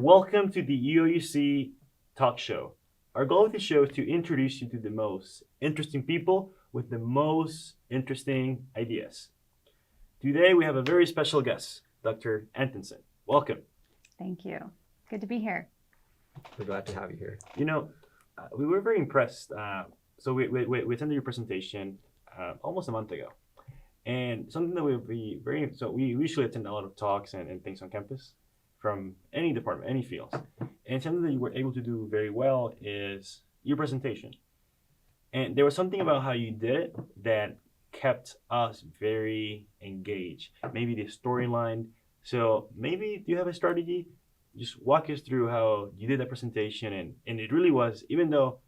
Welcome to the UIUC Talkshow. Our goal of the show is to introduce you to the most interesting people with the most interesting ideas. Today we have a very special guest, Dr. Antonson. Welcome. Thank you. Good to be here. We're glad to have you here. We were very impressed. So we attended your presentation almost a month ago. And something that we usually attend a lot of talks and things on campus from any department, any fields. And something that you were able to do very well is your presentation. And there was something about how you did it that kept us very engaged. Maybe the storyline. So maybe do you have a strategy? Just walk us through how you did that presentation. And it really was, even though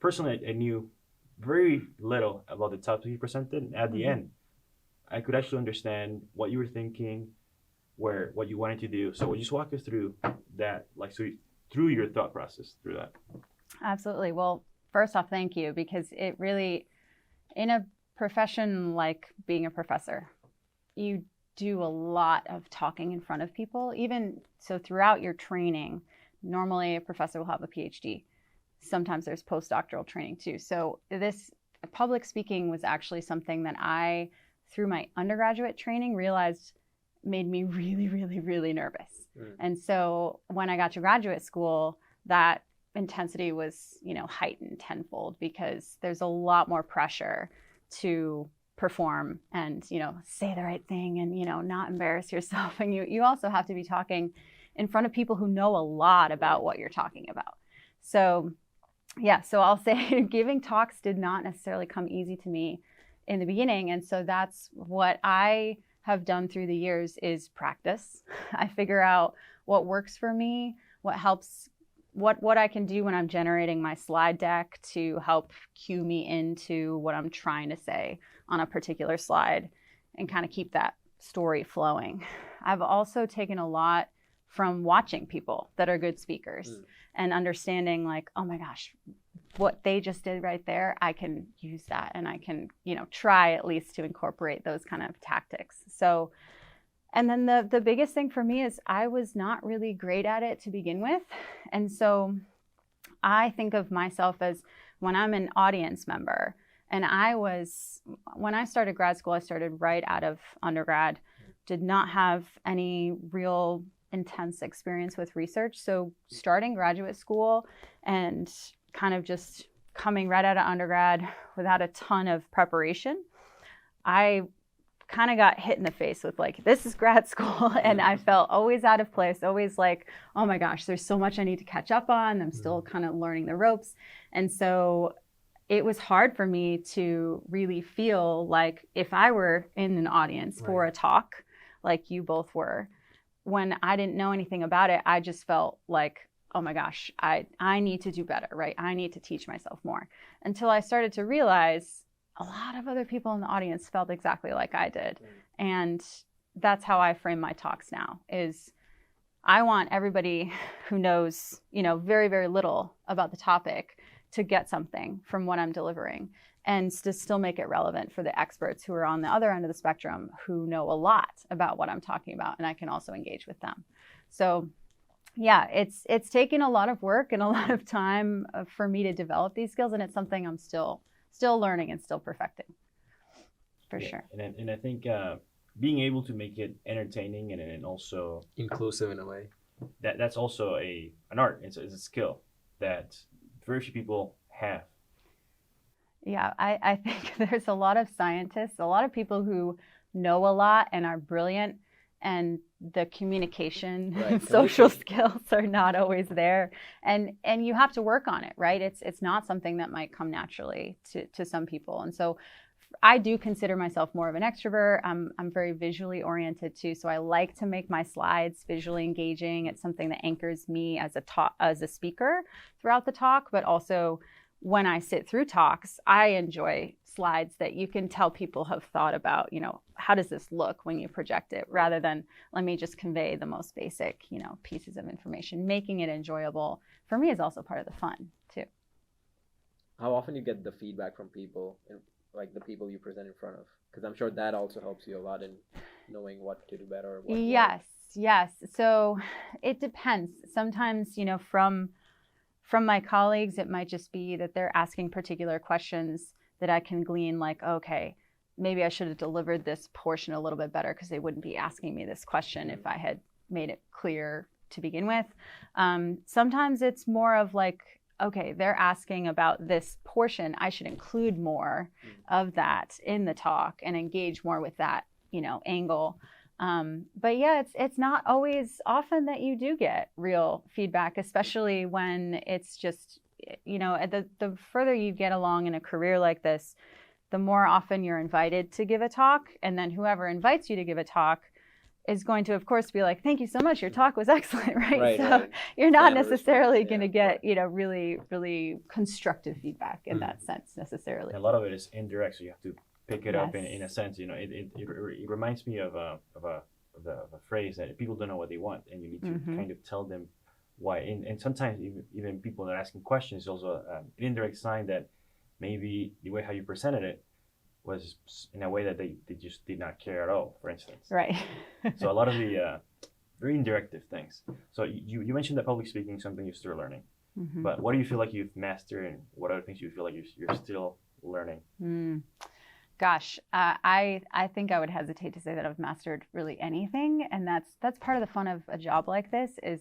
personally I knew very little about the topic you presented, and at the end, I could actually understand what you were thinking, what you wanted to do. So just walk us through that, through your thought process through that. Absolutely. Well, first off, thank you, because it really, in a profession like being a professor, you do a lot of talking in front of people. Even so, throughout your training, normally a professor will have a PhD. Sometimes there's postdoctoral training too. So this public speaking was actually something that I, through my undergraduate training, realized made me really, really, really nervous. And so when I got to graduate school, that intensity was, heightened tenfold, because there's a lot more pressure to perform and, say the right thing and, not embarrass yourself. And you also have to be talking in front of people who know a lot about what you're talking about. So I'll say giving talks did not necessarily come easy to me in the beginning. And so that's what I have done through the years is practice. I figure out what works for me, what helps, what I can do when I'm generating my slide deck to help cue me into what I'm trying to say on a particular slide and kind of keep that story flowing. I've also taken a lot from watching people that are good speakers and understanding oh my gosh, what they just did right there, I can use that, and I can, try at least to incorporate those kind of tactics. So, and then the biggest thing for me is I was not really great at it to begin with. And so I think of myself as when I'm an audience member, and when I started grad school, I started right out of undergrad, did not have any real intense experience with research. So starting graduate school and kind of just coming right out of undergrad without a ton of preparation, I kind of got hit in the face with this is grad school. And I felt always out of place, always oh my gosh, there's so much I need to catch up on. I'm still kind of learning the ropes. And so it was hard for me to really feel like if I were in an audience for a talk like you both were, when I didn't know anything about it, I just felt oh my gosh, I need to do better, right? I need to teach myself more. Until I started to realize a lot of other people in the audience felt exactly like I did. And that's how I frame my talks now, is I want everybody who knows, very, very little about the topic to get something from what I'm delivering, and to still make it relevant for the experts who are on the other end of the spectrum who know a lot about what I'm talking about, and I can also engage with them. So yeah, it's taken a lot of work and a lot of time for me to develop these skills, and it's something I'm still learning and still perfecting, for sure. And I think being able to make it entertaining and also inclusive in a way, that's also an art. It's a skill that very few people have. Yeah, I think there's a lot of scientists, a lot of people who know a lot and are brilliant, and the communication and social skills are not always there. And you have to work on it, right? It's not something that might come naturally to some people. And so I do consider myself more of an extrovert. I'm very visually oriented too. So I like to make my slides visually engaging. It's something that anchors me as a speaker throughout the talk, but also when I sit through talks, I enjoy slides that you can tell people have thought about, how does this look when you project it, rather than let me just convey the most basic, pieces of information. Making it enjoyable for me is also part of the fun too. How often you get the feedback from people, the people you present in front of? Because I'm sure that also helps you a lot in knowing what to do better. Yes. Yes. So it depends. Sometimes, from my colleagues, it might just be that they're asking particular questions that I can glean, like, okay, maybe I should have delivered this portion a little bit better because they wouldn't be asking me this question if I had made it clear to begin with. Sometimes it's more of like, okay, they're asking about this portion. I should include more of that in the talk and engage more with that, angle. But yeah, it's not always often that you do get real feedback, especially when it's just, the further you get along in a career like this, the more often you're invited to give a talk. And then whoever invites you to give a talk is going to, of course, be like, thank you so much. Your talk was excellent, right? So you're not necessarily going to get, really, really constructive feedback in that sense necessarily. A lot of it is indirect, so you have to pick it up in a sense. It reminds me of a phrase that people don't know what they want, and you need to kind of tell them why. And sometimes even people that are asking questions is also an indirect sign that maybe the way how you presented it was in a way that they just did not care at all, for instance. Right. So a lot of the very indirective things. So you mentioned that public speaking is something you're still learning. But what do you feel like you've mastered, and what other things you feel like you're still learning? Gosh, I think I would hesitate to say that I've mastered really anything, and that's part of the fun of a job like this is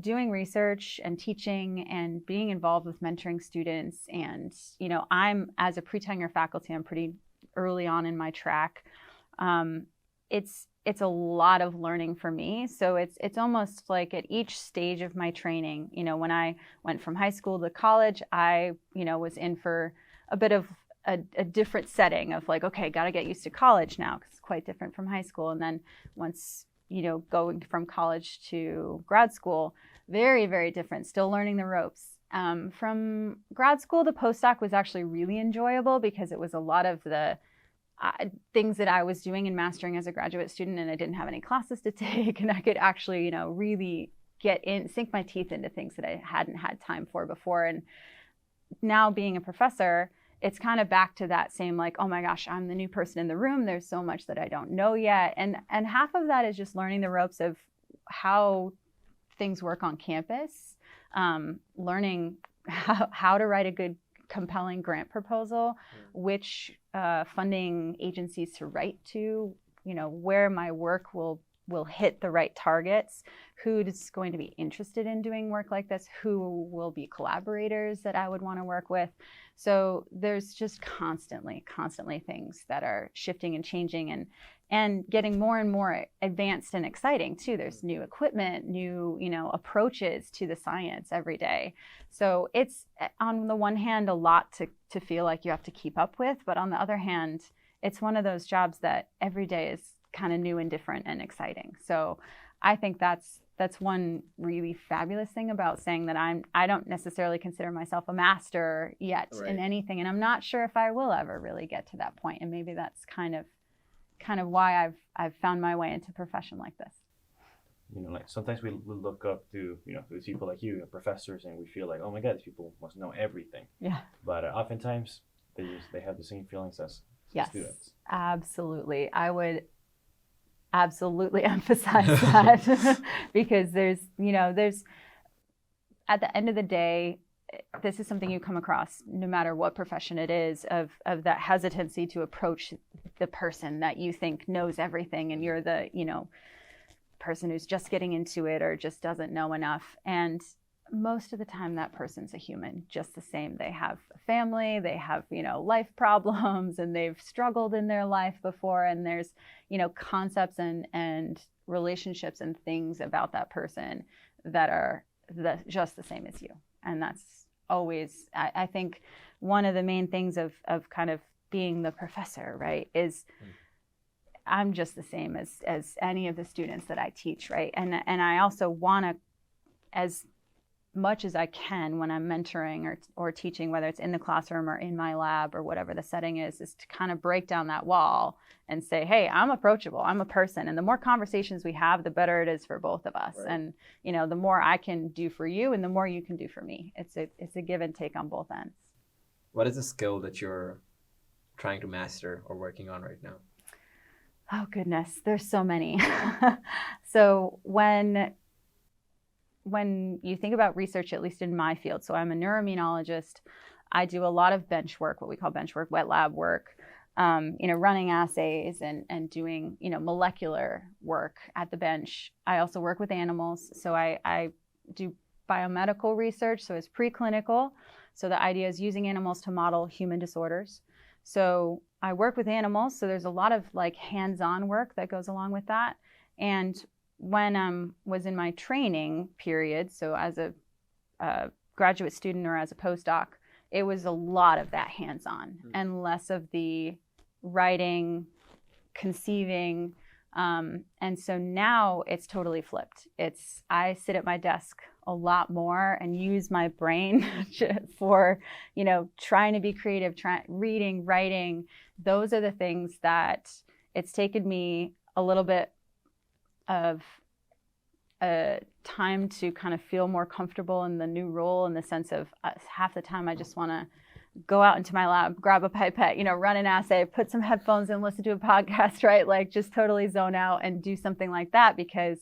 doing research and teaching and being involved with mentoring students. And I'm, as a pre-tenure faculty, I'm pretty early on in my track. It's a lot of learning for me. So it's almost like at each stage of my training, when I went from high school to college, I was in for a bit of a different setting of like, okay, got to get used to college now because it's quite different from high school. And then once, going from college to grad school, very, very different, still learning the ropes. From grad school to postdoc was actually really enjoyable because it was a lot of the things that I was doing and mastering as a graduate student, and I didn't have any classes to take, and I could actually, really sink my teeth into things that I hadn't had time for before. And now being a professor, it's kind of back to that same like, oh my gosh, I'm the new person in the room. There's so much that I don't know yet. And half of that is just learning the ropes of how things work on campus, learning how to write a good, compelling grant proposal, which funding agencies to write to, where my work will hit the right targets, who's going to be interested in doing work like this, who will be collaborators that I would want to work with. So there's just constantly things that are shifting and changing and getting more and more advanced and exciting too. There's new equipment, new, approaches to the science every day. So it's on the one hand a lot to feel like you have to keep up with, but on the other hand, it's one of those jobs that every day is kind of new and different and exciting. So I think that's one really fabulous thing about saying that I don't necessarily consider myself a master yet in anything, and I'm not sure if I will ever really get to that point. And maybe that's kind of why I've found my way into a profession like this. Like sometimes we look up to these people like you, professors, and we feel like, oh my God, these people must know everything. Yeah. But oftentimes they have the same feelings as students. Absolutely. I would absolutely emphasize that because there's at the end of the day, this is something you come across no matter what profession it is, of that hesitancy to approach the person that you think knows everything, and you're the person who's just getting into it or just doesn't know enough. And most of the time that person's a human just the same. They have a family, they have life problems, and they've struggled in their life before, and there's concepts and relationships and things about that person that are just the same as you. And that's always, I think, one of the main things of kind of being the professor, right, is I'm just the same as any of the students that I teach, right? And I also want to, as much as I can when I'm mentoring or teaching, whether it's in the classroom or in my lab or whatever the setting is to kind of break down that wall and say, hey, I'm approachable, I'm a person. And the more conversations we have, the better it is for both of us. Right. And, the more I can do for you and the more you can do for me. It's a give and take on both ends. What is a skill that you're trying to master or working on right now? Oh goodness, there's so many. So when you think about research, at least in my field, so I'm a neuroimmunologist, I do a lot of bench work, what we call bench work, wet lab work, running assays and doing, molecular work at the bench. I also work with animals. So I do biomedical research, so it's preclinical. So the idea is using animals to model human disorders. So I work with animals, so there's a lot of like hands-on work that goes along with that. And when I was in my training period, so as a graduate student or as a postdoc, it was a lot of that hands-on and less of the writing, conceiving. And so now it's totally flipped. I sit at my desk a lot more and use my brain for, trying to be creative, reading, writing. Those are the things that it's taken me a little bit of time to kind of feel more comfortable in the new role, in the sense of half the time I just want to go out into my lab, grab a pipette, run an assay, put some headphones in, listen to a podcast, right? Like just totally zone out and do something like that, because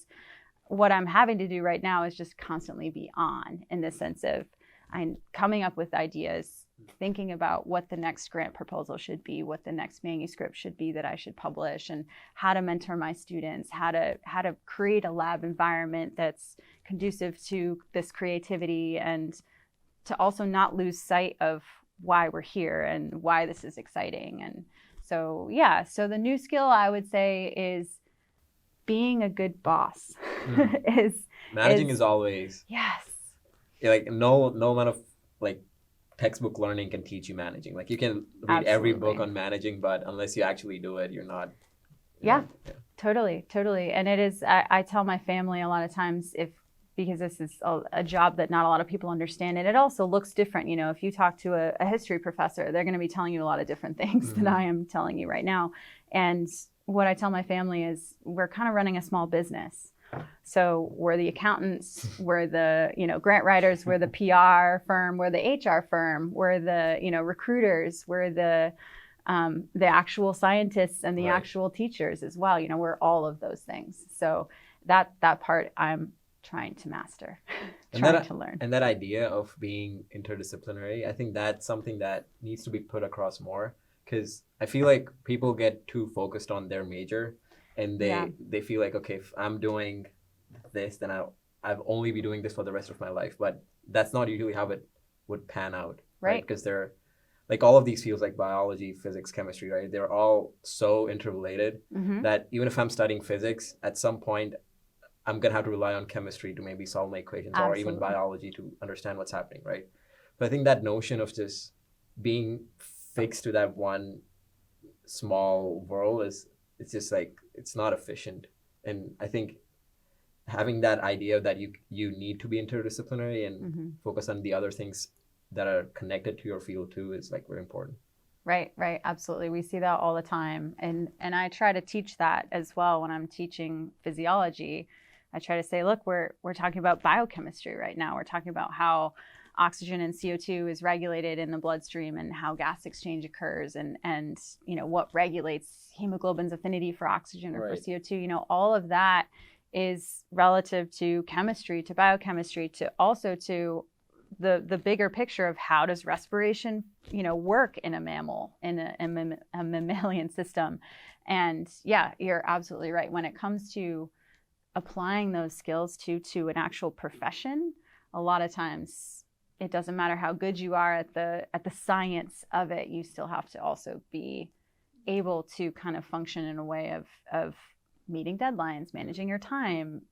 what I'm having to do right now is just constantly be on, in the sense of I'm coming up with ideas, thinking about what the next grant proposal should be, what the next manuscript should be that I should publish, and how to mentor my students, how to create a lab environment that's conducive to this creativity, and to also not lose sight of why we're here and why this is exciting. And so, so the new skill I would say is being a good boss. Managing is always, yes, like no amount of like textbook learning can teach you managing. Like you can read every book on managing, but unless you actually do it, you're not. Totally. And it is, I tell my family a lot of times, because this is a job that not a lot of people understand, and it also looks different. If you talk to a history professor, they're going to be telling you a lot of different things than I am telling you right now. And what I tell my family is we're kind of running a small business. So we're the accountants, we're the, grant writers, we're the PR firm, we're the HR firm, we're the, recruiters, we're the actual scientists and the actual teachers as well. We're all of those things. So that part I'm trying to master, to learn. And that idea of being interdisciplinary, I think that's something that needs to be put across more, because I feel like people get too focused on their major, and they feel like, okay, if I'm doing this, then I've only be doing this for the rest of my life. But that's not usually how it would pan out, right? Because they're like all of these fields like biology, physics, chemistry, right? They're all so interrelated that even if I'm studying physics, at some point I'm going to have to rely on chemistry to maybe solve my equations, or even biology to understand what's happening, right? But I think that notion of just being fixed to that one small world it's just like, it's not efficient. And I think having that idea that you need to be interdisciplinary and focus on the other things that are connected to your field too is like very important. Right. Absolutely. We see that all the time. And I try to teach that as well when I'm teaching physiology. I try to say, look, we're talking about biochemistry right now. We're talking about how oxygen and CO2 is regulated in the bloodstream, and how gas exchange occurs, and what regulates hemoglobin's affinity for oxygen or for CO2. All of that is relative to chemistry, to biochemistry, to also to the bigger picture of how does respiration, work in a mammal, in a mammalian system. And you're absolutely right. When it comes to applying those skills to an actual profession, a lot of times it doesn't matter how good you are at the science of it. You still have to also be able to kind of function in a way of meeting deadlines, managing your time,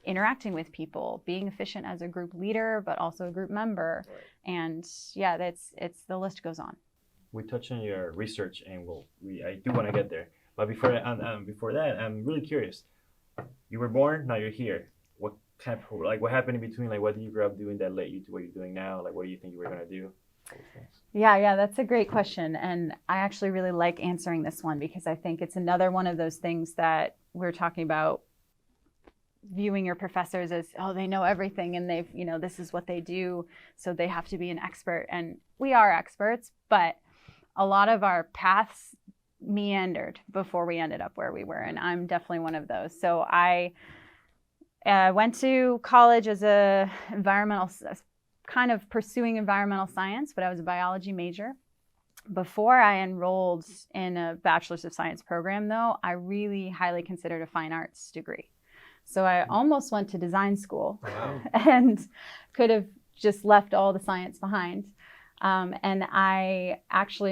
interacting with people, being efficient as a group leader, but also a group member. And it's the list goes on. We touched on your research, and I do want to get there. But before that, I'm really curious. You were born, now you're here. What happened in between? Like, what did you grow up doing that led you to what you're doing now? Like, what do you think you were gonna do? Yeah, that's a great question. And I actually really like answering this one, because I think it's another one of those things that we're talking about, viewing your professors as, they know everything, and they've, this is what they do, so they have to be an expert. And we are experts, but a lot of our paths meandered before we ended up where we were, and I'm definitely one of those. So I went to college as kind of pursuing environmental science, but I was a biology major. Before I enrolled in a Bachelor's of Science program, though, I really highly considered a fine arts degree. So I almost went to design school. Wow. And could have just left all the science behind. And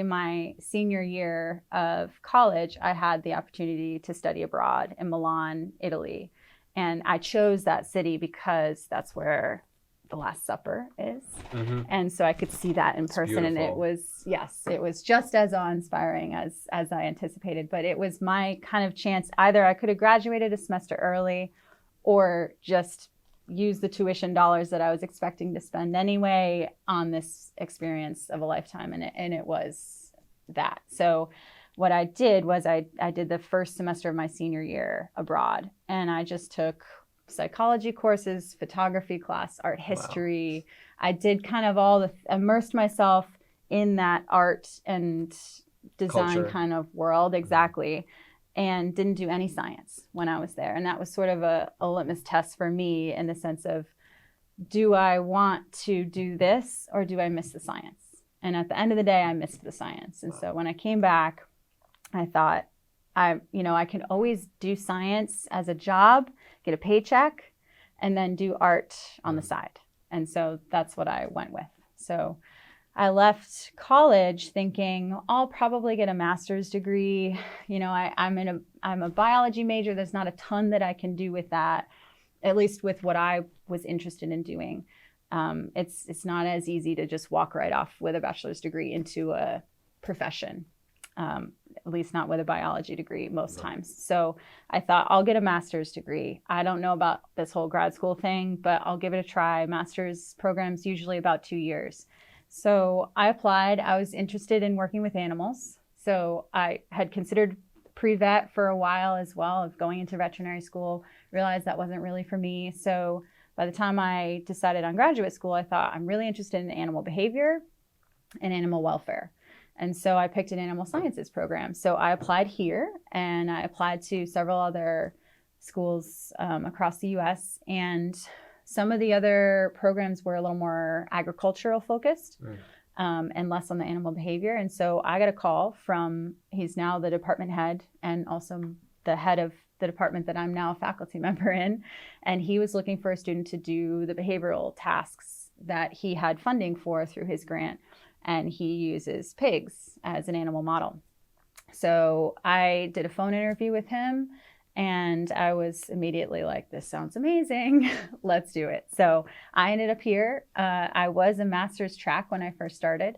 my senior year of college, I had the opportunity to study abroad in Milan, Italy. And I chose that city because that's where the Last Supper is. Mm-hmm. And so I could see that in person. Beautiful. And it was just as awe-inspiring as I anticipated. But it was my kind of chance. Either I could have graduated a semester early or just use the tuition dollars that I was expecting to spend anyway on this experience of a lifetime. And it was that. So what I did was I did the first semester of my senior year abroad, and I just took psychology courses, photography class, art history. Wow. I did kind of immersed myself in that art and design Culture. kind of world. Exactly. And didn't do any science when I was there. And that was sort of a litmus test for me in the sense of, do I want to do this or do I miss the science? And at the end of the day, I missed the science. And so when I came back, I thought, I can always do science as a job, get a paycheck, and then do art on the side. And so that's what I went with. So I left college thinking I'll probably get a master's degree. I'm a biology major. There's not a ton that I can do with that, at least with what I was interested in doing. It's not as easy to just walk right off with a bachelor's degree into a profession, at least not with a biology degree most times. So I thought I'll get a master's degree. I don't know about this whole grad school thing, but I'll give it a try. Master's programs usually about 2 years. So I applied. I was interested in working with animals. So I had considered pre-vet for a while as well, of going into veterinary school, realized that wasn't really for me. So by the time I decided on graduate school, I thought I'm really interested in animal behavior and animal welfare. And so I picked an animal sciences program. So I applied here, and I applied to several other schools across the US. And some of the other programs were a little more agricultural focused and less on the animal behavior. And so I got a call from, he's now the department head and also the head of the department that I'm now a faculty member in. And he was looking for a student to do the behavioral tasks that he had funding for through his grant. And he uses pigs as an animal model. So I did a phone interview with him. And I was immediately like, this sounds amazing. Let's do it. So I ended up here. I was a master's track when I first started.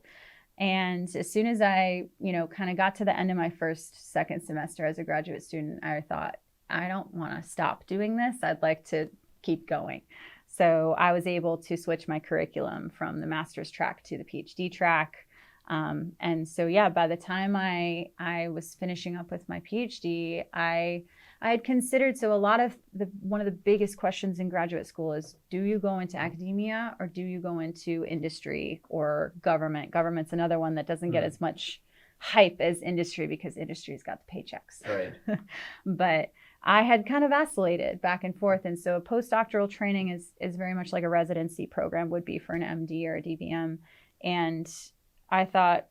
And as soon as I, kind of got to the end of my second semester as a graduate student, I thought, I don't want to stop doing this. I'd like to keep going. So I was able to switch my curriculum from the master's track to the PhD track. And so, by the time I was finishing up with my PhD, I had considered, so one of the biggest questions in graduate school is, do you go into academia or do you go into industry or government? Government's another one that doesn't get as much hype as industry because industry's got the paychecks. Right. But I had kind of vacillated back and forth. And so a postdoctoral training is very much like a residency program would be for an MD or a DVM. And I thought,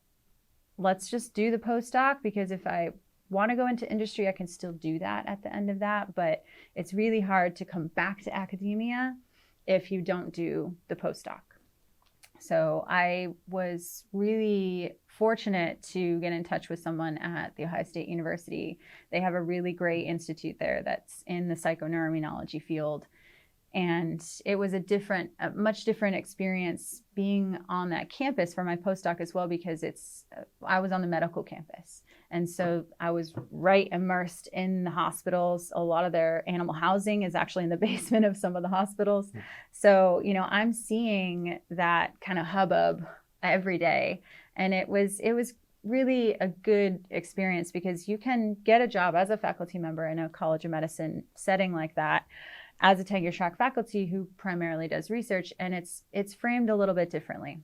let's just do the postdoc, because if I want to go into industry, I can still do that at the end of that. But it's really hard to come back to academia if you don't do the postdoc. So I was really fortunate to get in touch with someone at The Ohio State University. They have a really great institute there that's in the psychoneuroimmunology field. And it was a much different experience being on that campus for my postdoc as well, because I was on the medical campus. And so I was right immersed in the hospitals. A lot of their animal housing is actually in the basement of some of the hospitals. So, I'm seeing that kind of hubbub every day. And it was really a good experience, because you can get a job as a faculty member in a College of Medicine setting like that as a tenure track faculty who primarily does research, and it's framed a little bit differently.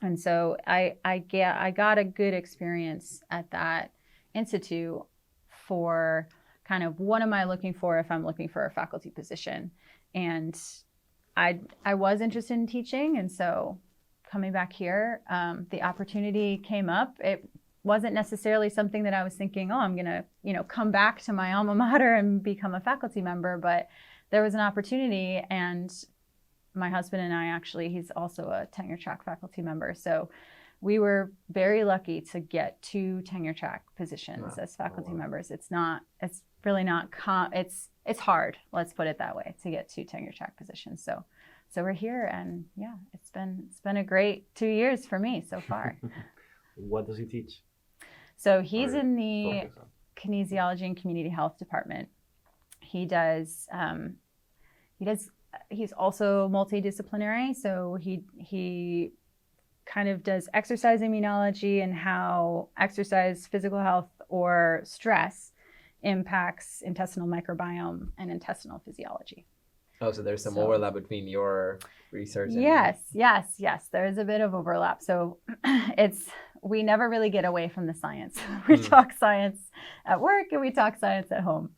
And so I got a good experience at that institute for kind of what am I looking for if I'm looking for a faculty position. And I was interested in teaching, and so coming back here, the opportunity came up. It wasn't necessarily something that I was thinking, oh, I'm gonna, come back to my alma mater and become a faculty member, but there was an opportunity, and my husband and I actually, he's also a tenure track faculty member, so we were very lucky to get 2 tenure track positions as faculty members. It's really not, it's hard, let's put it that way, to get 2 tenure track positions. So we're here, and yeah, it's been a great 2 years for me so far. What does he teach? So he's in the kinesiology and community health department. He's also multidisciplinary. So he kind of does exercise immunology and how exercise, physical health, or stress impacts intestinal microbiome and intestinal physiology. Oh, so there's some overlap between your research and... Yes. There is a bit of overlap. So we never really get away from the science. We talk science at work and we talk science at home.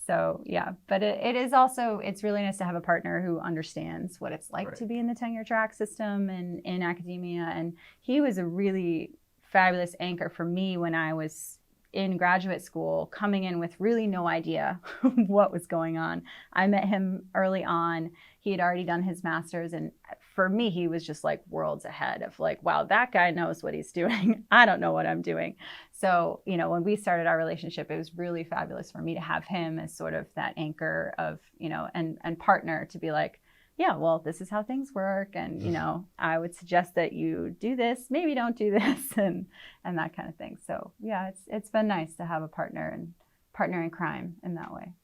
So yeah, but it is also, it's really nice to have a partner who understands what it's like to be in the tenure track system and in academia. And he was a really fabulous anchor for me when I was in graduate school, coming in with really no idea what was going on. I met him early on. He had already done his master's, and for me, he was just like worlds ahead of like, wow, that guy knows what he's doing. I don't know what I'm doing. So, when we started our relationship, it was really fabulous for me to have him as sort of that anchor of, and partner to be like, yeah, well, this is how things work. And, I would suggest that you do this, maybe don't do this, and that kind of thing. So yeah, it's been nice to have a partner in crime in that way.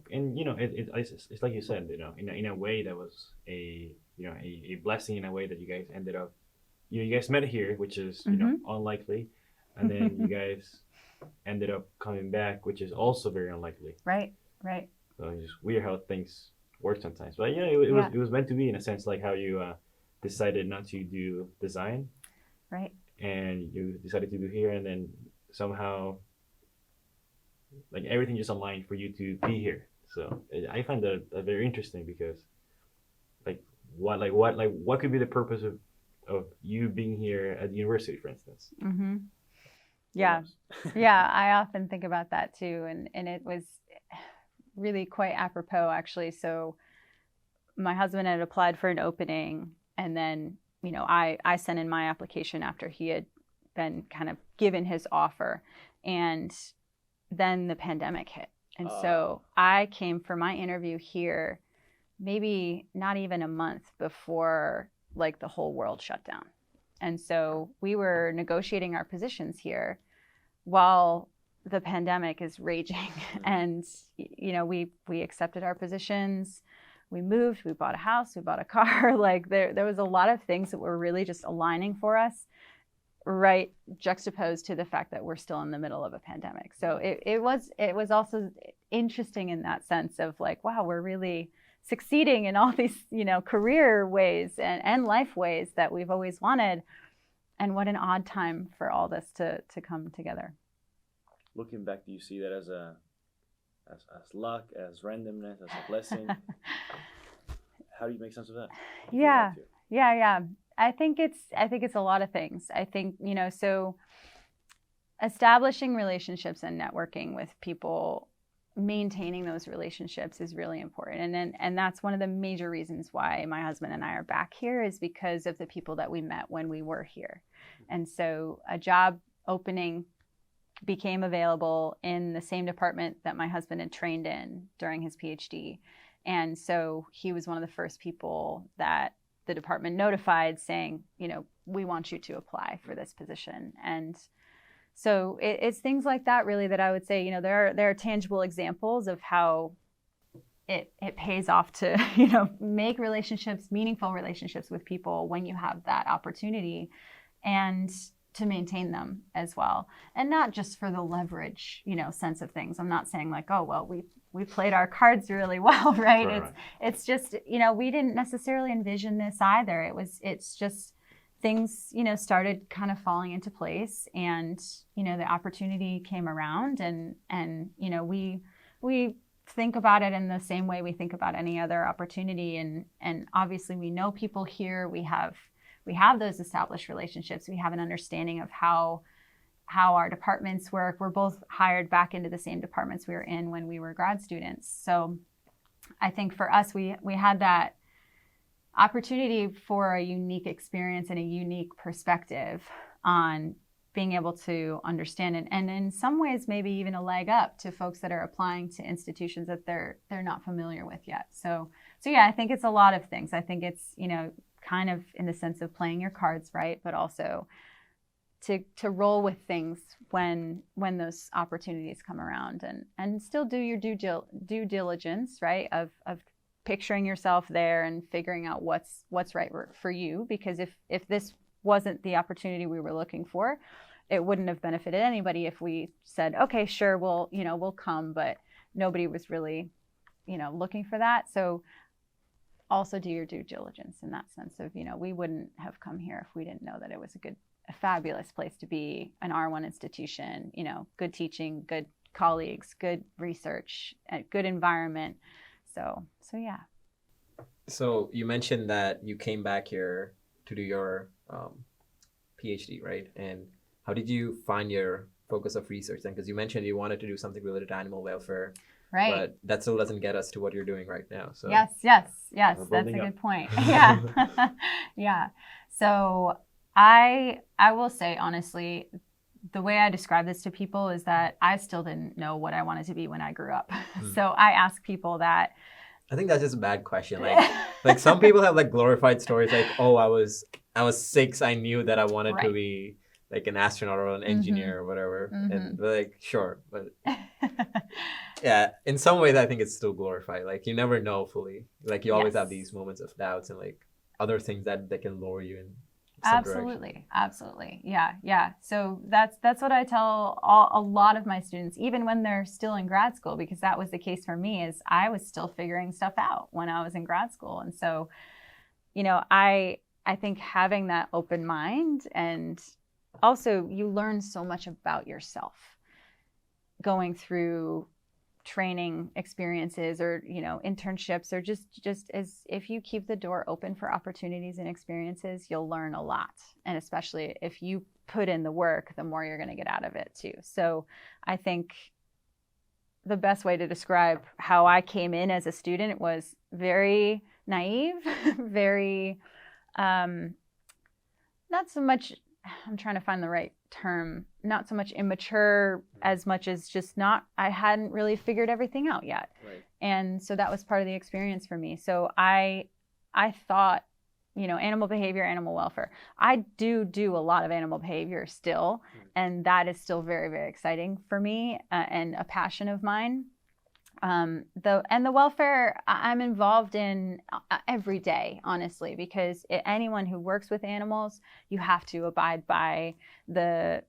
It's like you said, in a way that was a blessing, in a way that you guys ended up, you guys met here, which is, unlikely. And then you guys ended up coming back, which is also very unlikely. Right. So it's just weird how things work sometimes. But it was meant to be, in a sense, like how you decided not to do design. Right. And you decided to do here, and then somehow like everything just aligned for you to be here. So I find that very interesting, because what could be the purpose of you being here at the university, for instance? Mm-hmm. Yeah. I often think about that too. And it was really quite apropos, actually. So my husband had applied for an opening, and then, I sent in my application after he had been kind of given his offer, and then the pandemic hit. And so I came for my interview here, maybe not even a month before like the whole world shut down. And so we were negotiating our positions here while the pandemic is raging. And, we accepted our positions, we moved, we bought a house, we bought a car. Like there was a lot of things that were really just aligning for us, right, juxtaposed to the fact that we're still in the middle of a pandemic. So it was also interesting in that sense of like, wow, we're really succeeding in all these, career ways and life ways that we've always wanted. And what an odd time for all this to come together. Looking back, do you see that as luck, as randomness, as a blessing? How do you make sense of that? Yeah. I think it's a lot of things. I think, so establishing relationships and networking with people, maintaining those relationships is really important. And that's one of the major reasons why my husband and I are back here, is because of the people that we met when we were here. And so a job opening became available in the same department that my husband had trained in during his PhD. And so he was one of the first people that the department notified, saying, we want you to apply for this position. And so it's things like that, really, that I would say, there are tangible examples of how it pays off to, make relationships, meaningful relationships with people when you have that opportunity, and to maintain them as well. And not just for the leverage, sense of things. I'm not saying like, oh, well, we played our cards really well, right? It's just, we didn't necessarily envision this either. It's just things, started kind of falling into place, and, the opportunity came around, and we think about it in the same way we think about any other opportunity. And obviously we know people here, we have those established relationships. We have an understanding of how our departments work. We're both hired back into the same departments we were in when we were grad students. So I think for us, we had that opportunity for a unique experience and a unique perspective on being able to understand, and in some ways maybe even a leg up to folks that are applying to institutions that they're not familiar with yet. So yeah, I think it's a lot of things. I think it's, kind of in the sense of playing your cards right, but also to roll with things when those opportunities come around, and still do your due diligence, right, of picturing yourself there and figuring out what's right for you. Because if this wasn't the opportunity we were looking for, it wouldn't have benefited anybody if we said, okay, sure, we'll come, but nobody was really, looking for that. So also do your due diligence in that sense of, we wouldn't have come here if we didn't know that it was a fabulous place to be, an R1 institution, good teaching, good colleagues, good research, a good environment. So yeah. So you mentioned that you came back here to do your PhD, right? And how did you find your focus of research then? Because you mentioned you wanted to do something related to animal welfare, right? But that still doesn't get us to what you're doing right now. So yes, that's a good point. Yeah, yeah. So I will say honestly, the way I describe this to people is that I still didn't know what I wanted to be when I grew up. So I ask people that. I think that's just a bad question. Like some people have like glorified stories like, oh, I was 6, I knew that I wanted to be like an astronaut or an engineer or whatever. And like, sure, but yeah, in some ways I think it's still glorified. Like you never know fully. Like you always have these moments of doubts and like other things that can lure you in some direction. Absolutely. Yeah. So that's what I tell a lot of my students, even when they're still in grad school, because that was the case for me. Is I was still figuring stuff out when I was in grad school. And so, I think having that open mind, and also you learn so much about yourself going through training experiences or internships, or just as if you keep the door open for opportunities and experiences, you'll learn a lot. And especially if you put in the work, the more you're going to get out of it too. So I think the best way to describe how I came in as a student was very naive, very not so much, I'm trying to find the right term, not so much immature as much as just I hadn't really figured everything out yet. Right. And so that was part of the experience for me. So I thought, animal behavior, animal welfare. I do a lot of animal behavior still, and that is still very, very exciting for me and a passion of mine. The welfare I'm involved in every day, honestly, because anyone who works with animals, you have to abide by the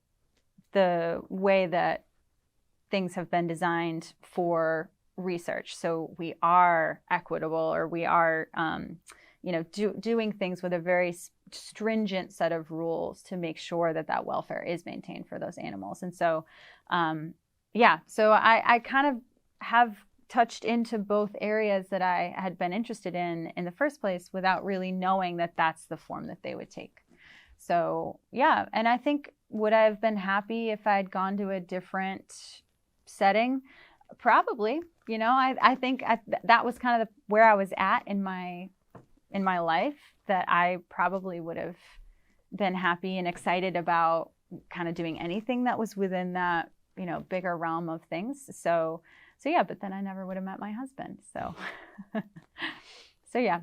way that things have been designed for research. So we are equitable, or we are, doing things with a very stringent set of rules to make sure that welfare is maintained for those animals. And so, so I kind of have touched into both areas that I had been interested in the first place without really knowing that that's the form that they would take. So, yeah. And I think, would I have been happy if I'd gone to a different setting? Probably. I think that was kind of where I was at in my life, that I probably would have been happy and excited about kind of doing anything that was within that, bigger realm of things. So yeah, but then I never would have met my husband. So, yeah,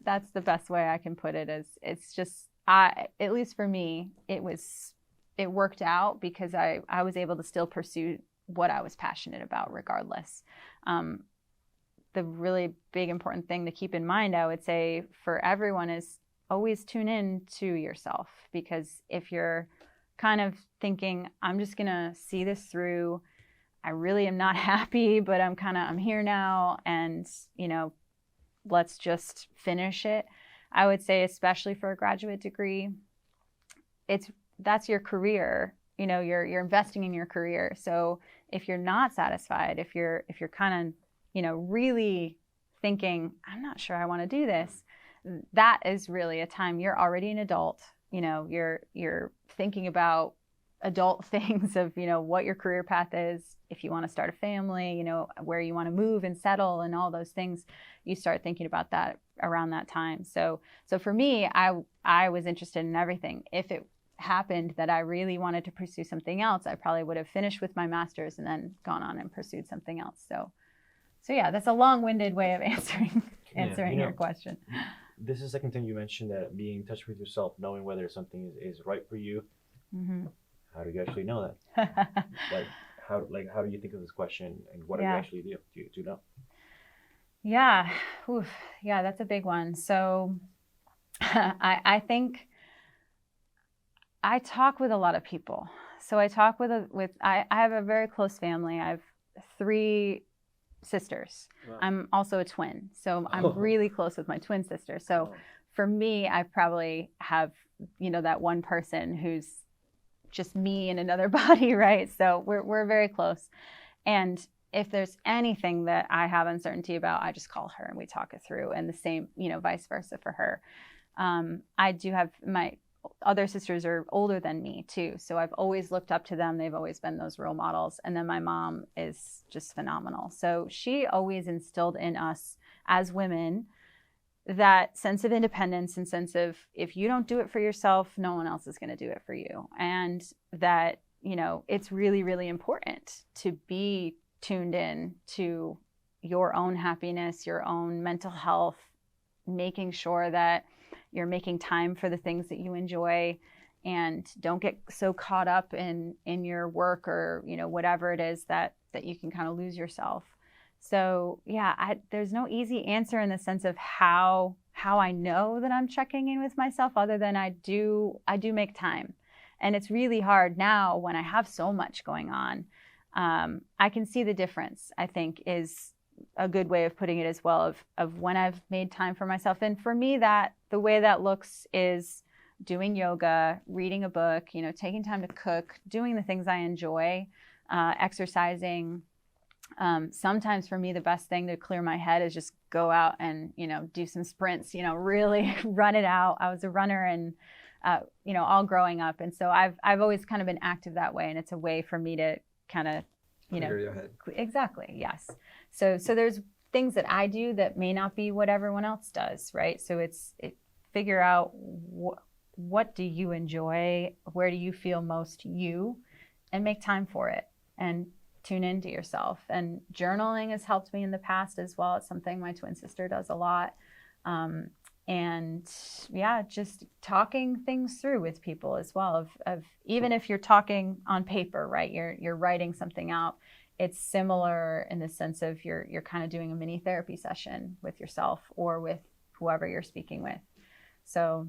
that's the best way I can put it. Is it's just, at least for me, it worked out because I was able to still pursue what I was passionate about regardless. The really big important thing to keep in mind, I would say, for everyone is always tune in to yourself, because if you're kind of thinking, I'm just going to see this through, I really am not happy, but I'm here now, and, let's just finish it. I would say, especially for a graduate degree, that's your career. You're investing in your career. So if you're not satisfied, if you're kind of, really thinking, I'm not sure I want to do this, that is really a time you're already an adult. You're thinking about adult things of, what your career path is. If you want to start a family, where you want to move and settle and all those things, you start thinking about that around that time. So for me, I was interested in everything. If it happened that I really wanted to pursue something else, I probably would have finished with my master's and then gone on and pursued something else. So yeah, that's a long-winded way of answering your question. This is the second time you mentioned that being in touch with yourself, knowing whether something is right for you. Mm-hmm. How do you actually know that? How do you think of this question, and what do you actually do? Do you know? Yeah. Oof. Yeah, that's a big one. So I think I talk with a lot of people. So I talk I have a very close family. I have 3 sisters. Wow. I'm also a twin. So I'm really close with my twin sister. So for me, I probably have, that one person who's just me in another body, right? So we're very close. And if there's anything that I have uncertainty about, I just call her and we talk it through, and the same, vice versa for her. I do have my other sisters are older than me too. So I've always looked up to them. They've always been those role models. And then my mom is just phenomenal. So she always instilled in us as women that sense of independence and sense of, if you don't do it for yourself, no one else is going to do it for you. And that, it's really, really important to be tuned in to your own happiness, your own mental health, making sure that you're making time for the things that you enjoy, and don't get so caught up in your work or, whatever it is that you can kind of lose yourself. So yeah, there's no easy answer in the sense of how I know that I'm checking in with myself, other than I do make time. And it's really hard now when I have so much going on. I can see the difference, I think, is a good way of putting it as well, of when I've made time for myself. And for me, that the way that looks is doing yoga, reading a book, taking time to cook, doing the things I enjoy, exercising. Sometimes for me, the best thing to clear my head is just go out and, do some sprints, really run it out. I was a runner and, all growing up. And so I've always kind of been active that way. And it's a way for me to kind of, clear your head. Exactly. Yes. So there's things that I do that may not be what everyone else does. Right. So figure out what do you enjoy? Where do you feel most you? And make time for it and tune into yourself. And journaling has helped me in the past as well. It's something my twin sister does a lot. And yeah, just talking things through with people as well, of even if you're talking on paper, right? You're writing something out. It's similar in the sense of you're kind of doing a mini therapy session with yourself or with whoever you're speaking with. So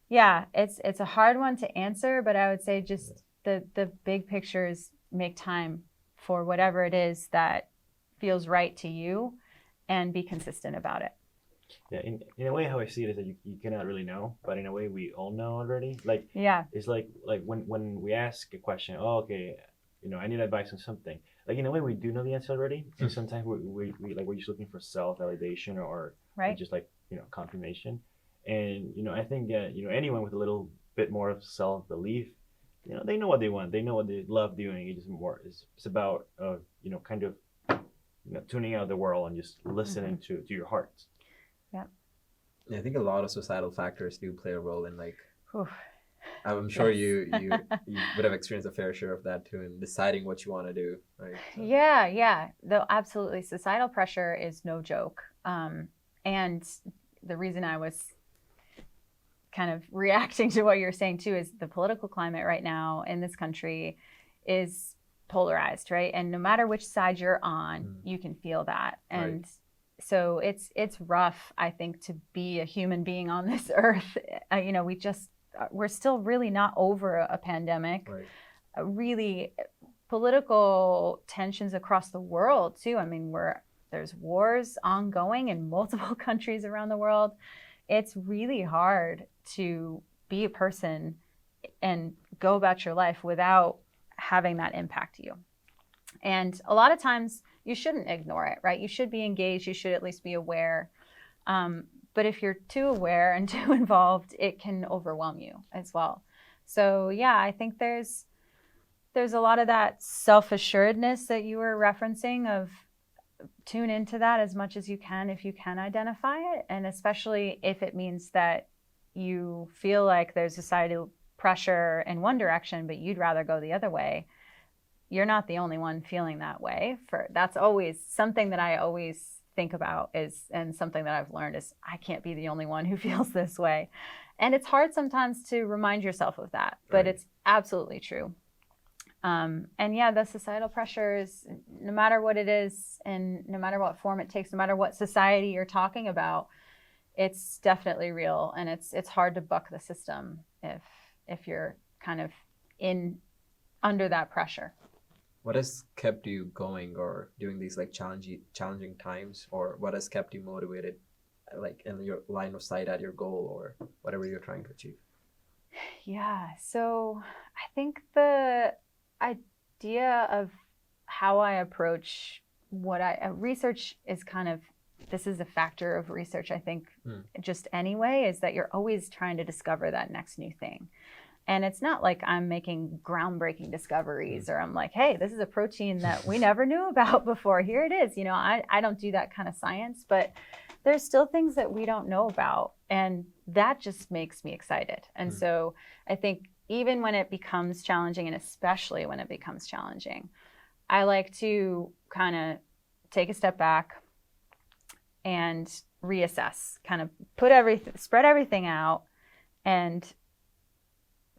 yeah, it's a hard one to answer, but I would say just the big picture is make time for whatever it is that feels right to you and be consistent about it. Yeah, in a way, how I see it is that you cannot really know, but in a way, we all know already. Like, yeah, it's like when we ask a question, oh, okay, I need advice on something. Like, in a way, we do know the answer already. And sometimes we're just looking for self-validation or right, just confirmation. And I think that anyone with a little bit more of self-belief, they know what they want. They know what they love doing. It's just more. It's about kind of tuning out the world and just listening to your heart. Yeah. I think a lot of societal factors do play a role in Oof. I'm sure you would have experienced a fair share of that too in deciding what you want to do, right? So. Yeah. Though absolutely, societal pressure is no joke. And the reason I was kind of reacting to what you're saying too is the political climate right now in this country is polarized, right? And no matter which side you're on, you can feel that. And right. So it's rough, I think, to be a human being on this earth. We're still really not over a pandemic. Right. Really political tensions across the world too. I mean, there's wars ongoing in multiple countries around the world. It's really hard to be a person and go about your life without having that impact you. And a lot of times you shouldn't ignore it, right? You should be engaged. You should at least be aware. But if you're too aware and too involved, it can overwhelm you as well. So yeah, I think there's a lot of that self-assuredness that you were referencing of tune into that as much as you can if you can identify it. And especially if it means that you feel like there's societal pressure in one direction, but you'd rather go the other way. You're not the only one feeling that way. That's always something that I always think about and something that I've learned is I can't be the only one who feels this way. And it's hard sometimes to remind yourself of that, but Right. It's absolutely true. And yeah, the societal pressures, no matter what it is and no matter what form it takes, no matter what society you're talking about, it's definitely real. And it's hard to buck the system if you're kind of under that pressure. What has kept you going or during these like challenging times, or what has kept you motivated, like in your line of sight at your goal or whatever you're trying to achieve? Yeah, so I think the idea of how I approach research is this is a factor of research, I think, just anyway, is that you're always trying to discover that next new thing. And it's not like I'm making groundbreaking discoveries or I'm like, hey, this is a protein that we never knew about before. Here it is. I don't do that kind of science, but there's still things that we don't know about. And that just makes me excited. And so I think even when it becomes challenging, and especially when it becomes challenging, I like to kind of take a step back and reassess, kind of spread everything out and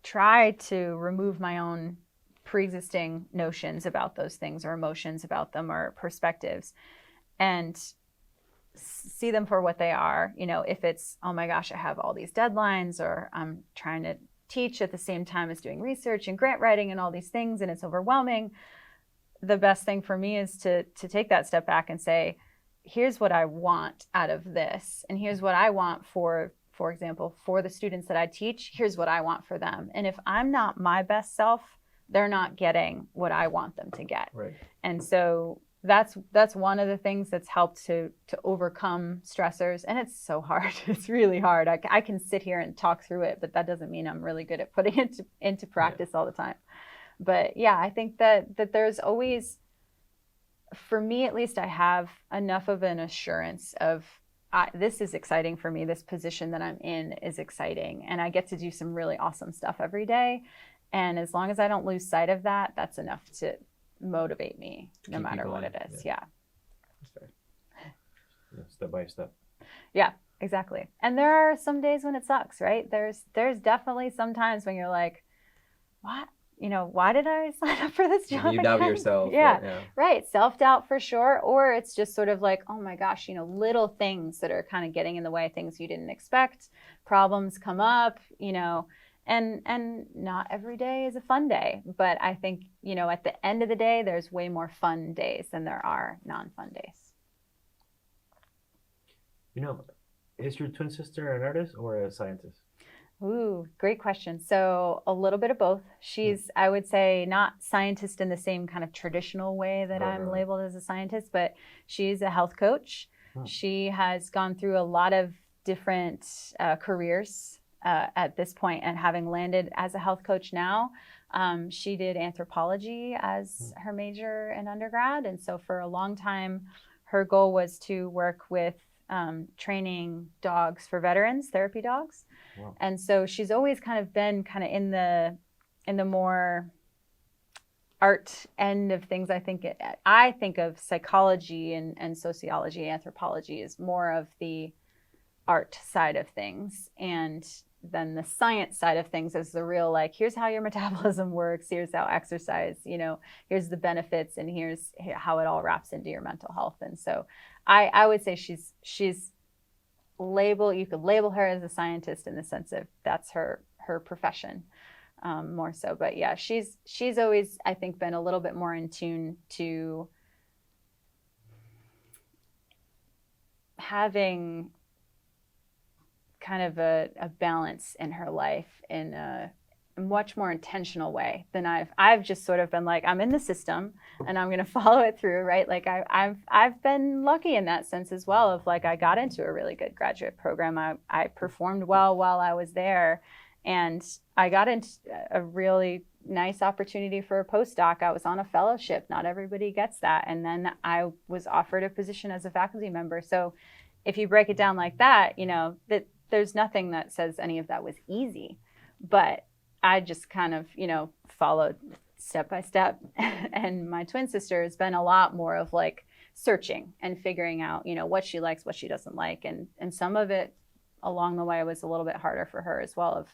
try to remove my own pre-existing notions about those things or emotions about them or perspectives and see them for what they are. If it's, oh my gosh, I have all these deadlines, or I'm trying to teach at the same time as doing research and grant writing and all these things and it's overwhelming, the best thing for me is to take that step back and say, here's what I want out of this, and here's what I want for example, for the students that I teach, here's what I want for them. And if I'm not my best self, they're not getting what I want them to get. Right. And so that's one of the things that's helped to overcome stressors. And it's so hard. It's really hard. I can sit here and talk through it, but that doesn't mean I'm really good at putting it into practice all the time. But yeah, I think that there's always, for me at least, I have enough of an assurance of this is exciting for me. This position that I'm in is exciting. And I get to do some really awesome stuff every day. And as long as I don't lose sight of that, that's enough to motivate me no matter what it is. Yeah. That's fair. Yeah, step by step. Yeah, exactly. And there are some days when it sucks, right? There's definitely some times when you're like, what? Why did I sign up for this job? You doubt yourself. Yeah, right. Self-doubt for sure. Or it's just sort of like, oh my gosh, little things that are kind of getting in the way, things you didn't expect, problems come up, and not every day is a fun day. But I think, at the end of the day, there's way more fun days than there are non-fun days. Is your twin sister an artist or a scientist? Ooh, great question. So a little bit of both. She's, I would say, not scientist in the same kind of traditional way that I'm labeled as a scientist, but she's a health coach. She has gone through a lot of different careers at this point, and having landed as a health coach now, she did anthropology as her major in undergrad. And so for a long time, her goal was to work with training dogs for veterans, therapy dogs. Wow. And so she's always kind of been in the more art end of things. I think of psychology and sociology, anthropology is more of the art side of things. And then the science side of things is the real, like, here's how your metabolism works, here's how exercise, here's the benefits, and here's how it all wraps into your mental health. And so I would say she's you could label her as a scientist in the sense of that's her profession, more so. But yeah, she's always, I think, been a little bit more in tune to having kind of a balance in her life in a much more intentional way than I've just sort of been like, I'm in the system and I'm going to follow it through, right? Like I've been lucky in that sense as well, of like, I got into a really good graduate program. I performed well while I was there, and I got into a really nice opportunity for a postdoc. I was on a fellowship. Not everybody gets that. And then I was offered a position as a faculty member. So if you break it down like that, you know, that there's nothing that says any of that was easy, but I just kind of, you know, followed step by step. And my twin sister has been a lot more of like searching and figuring out, you know, what she likes, what she doesn't like. And some of it along the way was a little bit harder for her as well, of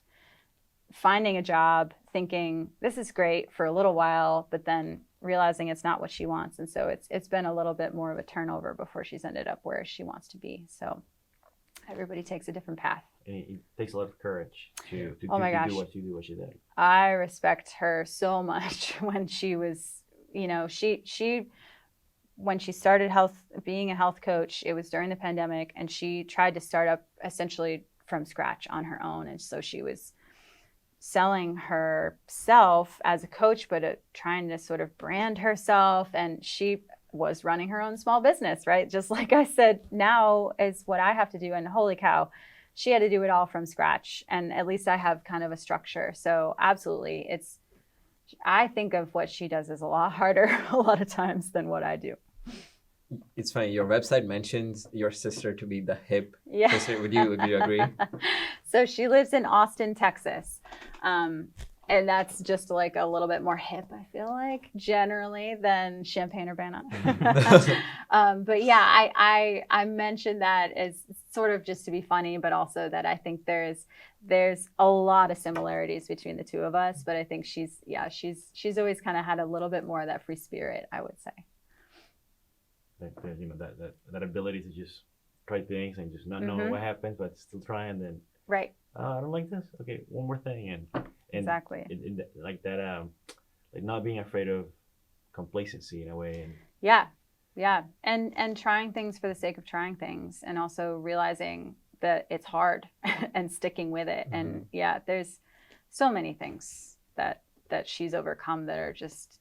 finding a job, thinking this is great for a little while, but then realizing it's not what she wants. And so it's been a little bit more of a turnover before she's ended up where she wants to be. So everybody takes a different path. And it takes a lot of courage to do what you did. I respect her so much. When she was, you know, when she started being a health coach, it was during the pandemic, and she tried to start up essentially from scratch on her own. And so she was selling herself as a coach, but trying to sort of brand herself. And she was running her own small business, right? Just like I said, now is what I have to do. And holy cow, she had to do it all from scratch. And at least I have kind of a structure. So absolutely, I think of what she does as a lot harder a lot of times than what I do. It's funny, your website mentions your sister to be the hip sister. Would you agree? So she lives in Austin, Texas. And that's just like a little bit more hip, I feel like, generally, than Champaign, Urbana. But yeah, I mentioned that as sort of just to be funny, but also that I think there's a lot of similarities between the two of us. But I think she's always kind of had a little bit more of that free spirit, I would say. You know, that ability to just try things and just not know what happens, but still try, and then right. I don't like this. Okay, one more thing, and exactly like that, like not being afraid of complacency in a way, and yeah, and trying things for the sake of trying things, and also realizing that it's hard and sticking with it. And yeah, there's so many things that she's overcome that are just,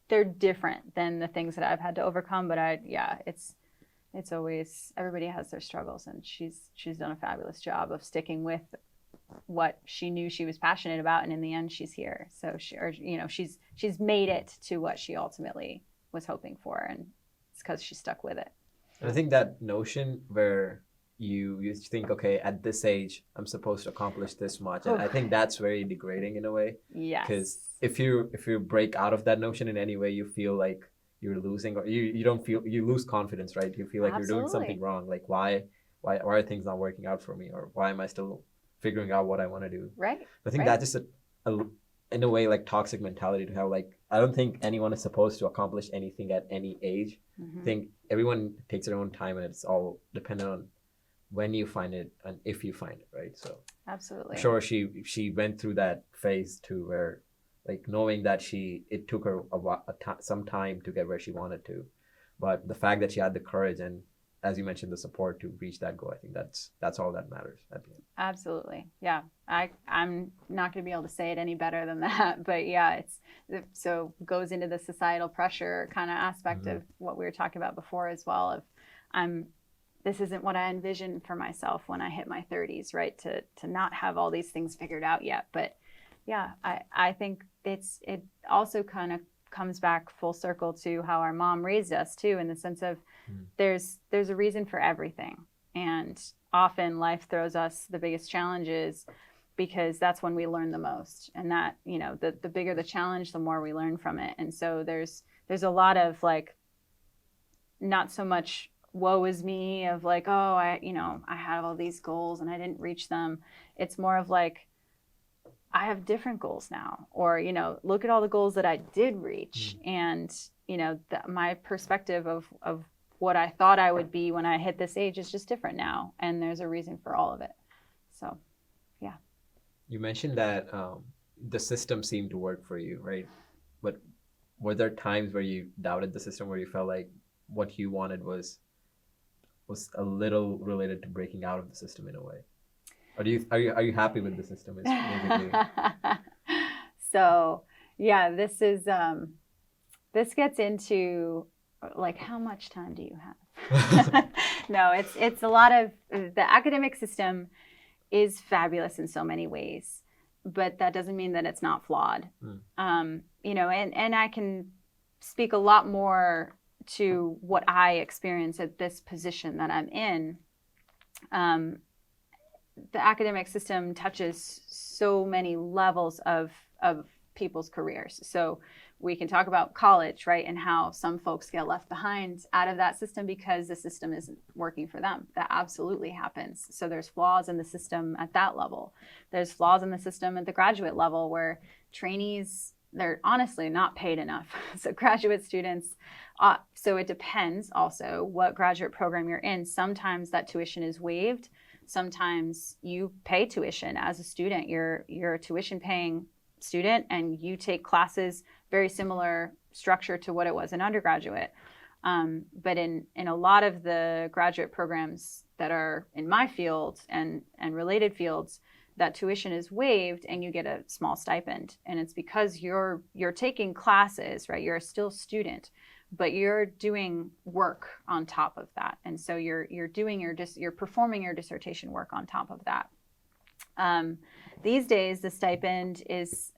they're different than the things that I've had to overcome. But it's always, everybody has their struggles, and she's done a fabulous job of sticking with what she knew she was passionate about, and in the end she's here. So she's made it to what she ultimately was hoping for, and it's because she stuck with it. And I think that notion where you think, okay, at this age I'm supposed to accomplish this much, and I think that's very degrading in a way. Yes. Because if you break out of that notion in any way, you feel like you're losing, or you lose confidence, right? You feel like Absolutely. You're doing something wrong. Like why are things not working out for me, or why am I still figuring out what I want to do? Right. I think that's just in a way, like toxic mentality to have. Like, I don't think anyone is supposed to accomplish anything at any age. I think everyone takes their own time, and it's all dependent on when you find it and if you find it, right? So absolutely. I'm sure she went through that phase too, where like knowing that it took her some time to get where she wanted to, but the fact that she had the courage and, as you mentioned, the support to reach that goal, I think that's all that matters at the end. Absolutely. Yeah. I'm not going to be able to say it any better than that, but yeah, so goes into the societal pressure kind of aspect of what we were talking about before as well, of this isn't what I envisioned for myself when I hit my 30s, right? To not have all these things figured out yet. But yeah, I think it also kind of comes back full circle to how our mom raised us too, in the sense of there's a reason for everything. And often life throws us the biggest challenges because that's when we learn the most. And that, you know, the bigger the challenge, the more we learn from it. And so there's a lot of like, not so much woe is me of like, oh, I had all these goals and I didn't reach them. It's more of like, I have different goals now, or, you know, look at all the goals that I did reach. And, you know, my perspective of what I thought I would be when I hit this age is just different now. And there's a reason for all of it. So, yeah. You mentioned that the system seemed to work for you, right? But were there times where you doubted the system, where you felt like what you wanted was a little related to breaking out of the system in a way? Or are you happy with the system? Is basically... So yeah, this is this gets into like, how much time do you have? No, it's a lot of, the academic system is fabulous in so many ways, but that doesn't mean that it's not flawed. You know, and I can speak a lot more to what I experience at this position that I'm in. The academic system touches so many levels of people's careers. So we can talk about college, right, and how some folks get left behind out of that system because the system isn't working for them. That absolutely happens. So there's flaws in the system at that level. There's flaws in the system at the graduate level where trainees, they're honestly not paid enough. So graduate students, so it depends also what graduate program you're in. Sometimes that tuition is waived. Sometimes you pay tuition as a student. You're a tuition paying student and you take classes very similar structure to what it was in undergraduate. But in a lot of the graduate programs that are in my field and related fields, that tuition is waived and you get a small stipend. And it's because you're taking classes, right? You're still a student, but you're doing work on top of that. And so you're performing your dissertation work on top of that. These days, the stipend is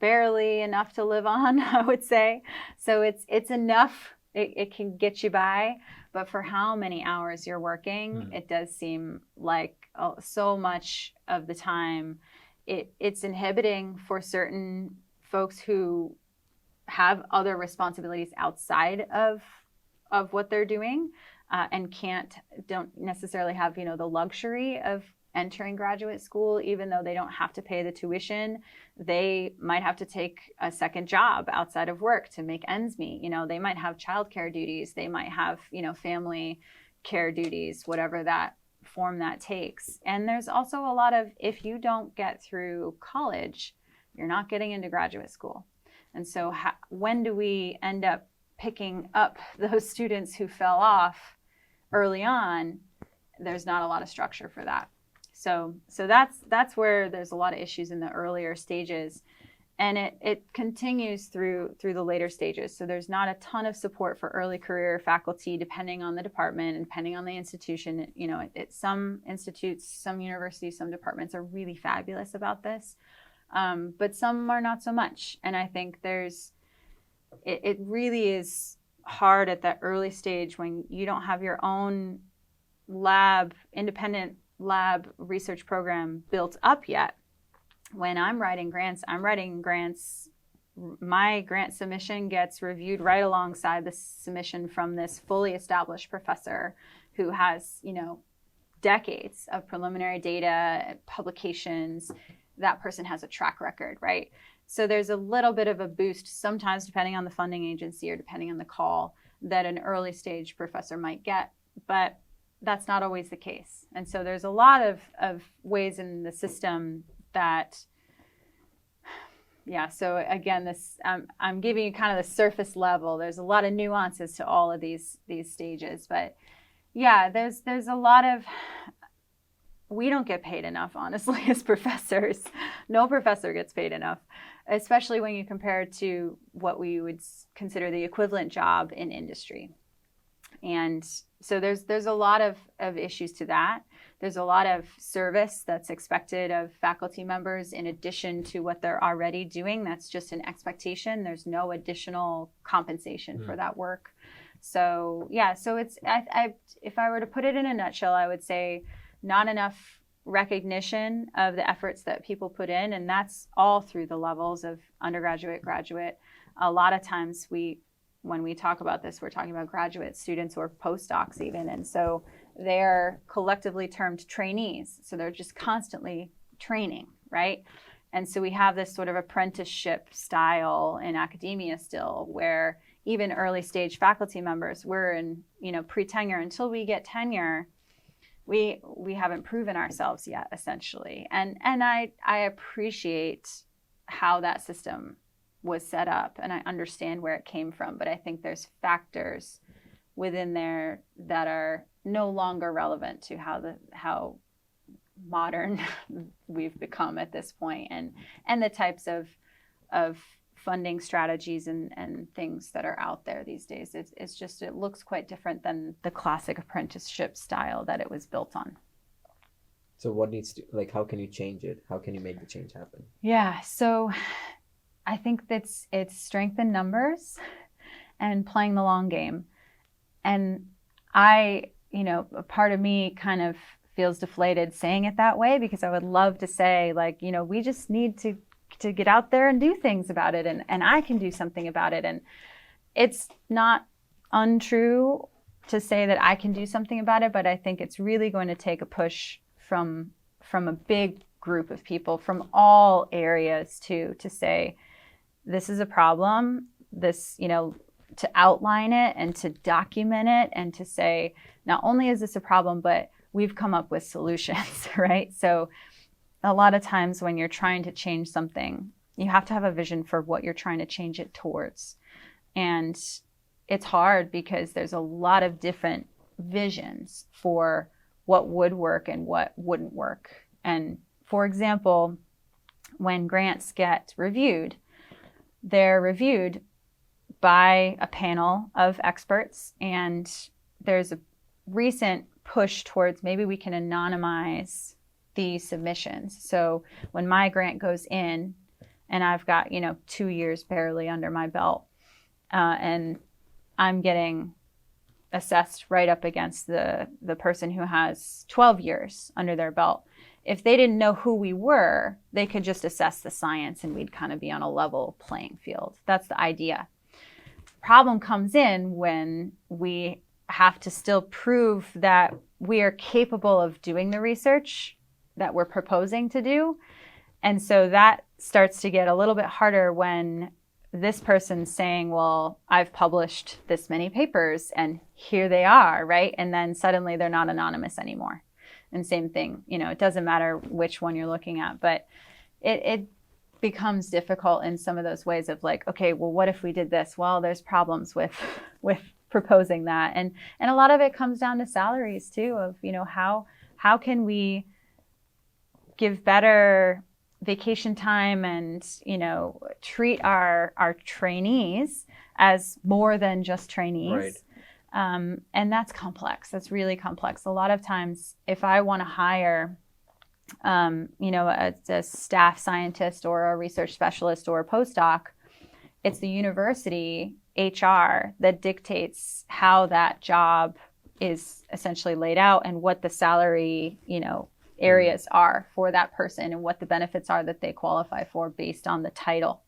barely enough to live on, I would say. So it's enough. It can get you by, but for how many hours you're working, it does seem like so much of the time it's inhibiting for certain folks who have other responsibilities outside of what they're doing and don't necessarily have, you know, the luxury of entering graduate school. Even though they don't have to pay the tuition, they might have to take a second job outside of work to make ends meet. You know, they might have childcare duties, they might have, you know, family care duties, whatever that form that takes. And there's also a lot of, if you don't get through college, you're not getting into graduate school. And so when do we end up picking up those students who fell off early on? There's not a lot of structure for that. So that's where there's a lot of issues in the earlier stages, and it continues through the later stages. So there's not a ton of support for early career faculty, depending on the department and depending on the institution. You know, some institutes, some universities, some departments are really fabulous about this, but some are not so much. And I think it really is hard at that early stage when you don't have your own independent lab research program built up yet. When I'm writing grants, my grant submission gets reviewed right alongside the submission from this fully established professor who has, you know, decades of preliminary data, publications. That person has a track record, right? So there's a little bit of a boost sometimes, depending on the funding agency or depending on the call, that an early stage professor might get. But that's not always the case. And so there's a lot of ways in the system that, so again, I'm giving you kind of the surface level. There's a lot of nuances to all of these stages. But yeah, there's a lot of, we don't get paid enough, honestly, as professors. No professor gets paid enough, especially when you compare it to what we would consider the equivalent job in industry. And so there's a lot of issues to that. There's a lot of service that's expected of faculty members in addition to what they're already doing. That's just an expectation. There's no additional compensation for that work. So so it's, if I were to put it in a nutshell, I would say not enough recognition of the efforts that people put in, and that's all through the levels of undergraduate, graduate. A lot of times when we talk about this, we're talking about graduate students or postdocs even. And so they're collectively termed trainees. So they're just constantly training, right? And so we have this sort of apprenticeship style in academia still, where even early stage faculty members, we're in, you know, pre-tenure. Until we get tenure, we haven't proven ourselves yet, essentially. And I appreciate how that system was set up, and I understand where it came from, but I think there's factors within there that are no longer relevant to how modern we've become at this point, and the types of funding strategies and things that are out there these days. It's just, it looks quite different than the classic apprenticeship style that it was built on. So what needs to, like, how can you change it? How can you make the change happen? Yeah, so I think it's strength in numbers and playing the long game. And a part of me kind of feels deflated saying it that way, because I would love to say, like, we just need to get out there and do things about it, and I can do something about it. And it's not untrue to say that I can do something about it, but I think it's really going to take a push from a big group of people from all areas to say, this is a problem, this, to outline it and to document it and to say, not only is this a problem, but we've come up with solutions, right? So a lot of times when you're trying to change something, you have to have a vision for what you're trying to change it towards. And it's hard because there's a lot of different visions for what would work and what wouldn't work. And for example, when grants get reviewed, they're reviewed by a panel of experts, and there's a recent push towards maybe we can anonymize the submissions. So when my grant goes in, and I've got 2 years barely under my belt, and I'm getting assessed right up against the person who has 12 years under their belt. If they didn't know who we were, they could just assess the science and we'd kind of be on a level playing field. That's the idea. Problem comes in when we have to still prove that we are capable of doing the research that we're proposing to do. And so that starts to get a little bit harder when this person's saying, well, I've published this many papers and here they are, right? And then suddenly they're not anonymous anymore. And same thing, it doesn't matter which one you're looking at, but it becomes difficult in some of those ways of like, okay, well, what if we did this? Well, there's problems with proposing that. And a lot of it comes down to salaries too, of, how can we give better vacation time and, treat our trainees as more than just trainees. Right. And that's complex. That's really complex. A lot of times, if I want to hire, a staff scientist or a research specialist or a postdoc, it's the university HR that dictates how that job is essentially laid out and what the salary, areas are for that person and what the benefits are that they qualify for based on the title.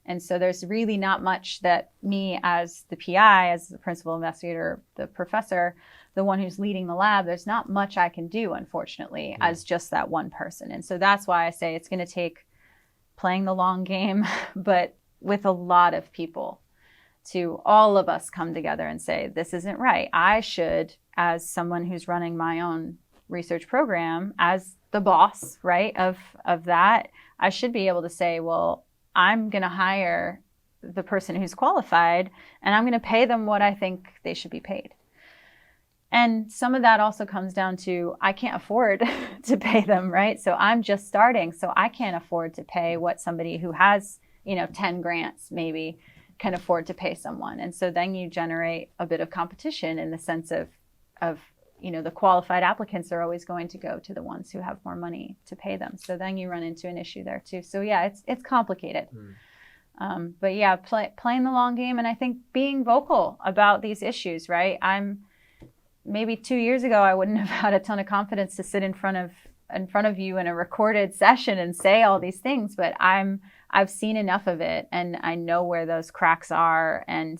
And so there's really not much that me as the PI, as the principal investigator, the professor, the one who's leading the lab, there's not much I can do, unfortunately, as just that one person. And so that's why I say it's going to take playing the long game, but with a lot of people, to all of us come together and say, this isn't right. I should, as someone who's running my own research program, as the boss, right, of that, I should be able to say, well, I'm going to hire the person who's qualified and I'm going to pay them what I think they should be paid. And some of that also comes down to, I can't afford to pay them, right? So I'm just starting, so I can't afford to pay what somebody who has, 10 grants maybe can afford to pay someone. And so then you generate a bit of competition in the sense of the qualified applicants are always going to go to the ones who have more money to pay them. So then you run into an issue there too. So yeah, it's complicated. But yeah, playing the long game, and I think being vocal about these issues, right? Maybe 2 years ago, I wouldn't have had a ton of confidence to sit in front of you in a recorded session and say all these things, but I've seen enough of it, and I know where those cracks are and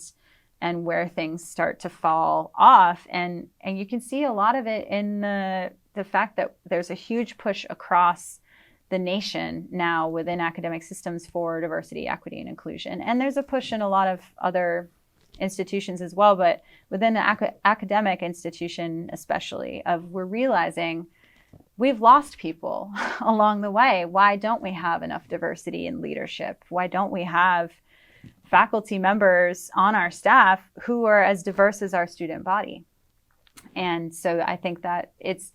where things start to fall off. And you can see a lot of it in the fact that there's a huge push across the nation now within academic systems for diversity, equity, and inclusion. And there's a push in a lot of other institutions as well, but within the academic institution especially, we're realizing we've lost people along the way. Why don't we have enough diversity in leadership? Why don't we have faculty members on our staff who are as diverse as our student body? And so I think that it's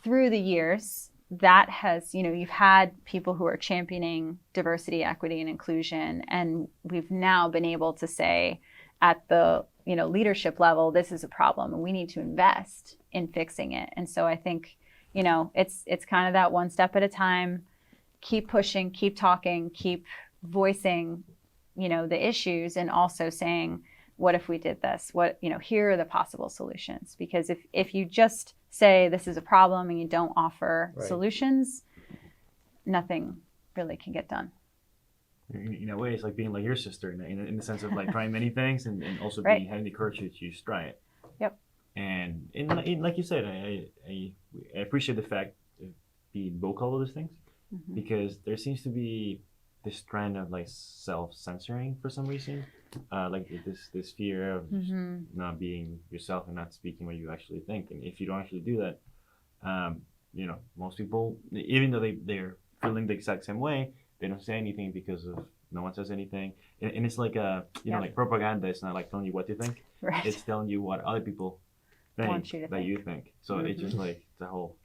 through the years, that has, you've had people who are championing diversity, equity, and inclusion. And we've now been able to say at the, leadership level, this is a problem and we need to invest in fixing it. And so I think, it's kind of that one step at a time, keep pushing, keep talking, keep voicing, the issues, and also saying, what if we did this? What, here are the possible solutions. Because if you just say this is a problem and you don't offer solutions, nothing really can get done. In a way, it's like being like your sister in the sense of like trying many things and also having the courage to try it. Yep. And like you said, I appreciate the fact of being vocal of those things, because there seems to be this trend of like self-censoring for some reason, like this fear of not being yourself and not speaking what you actually think. And if you don't actually do that, most people, even though they're feeling the exact same way, they don't say anything because of no one says anything. And it's like like propaganda. It's not like telling you what to think. Right. It's telling you what other people think you think. So it's just like the whole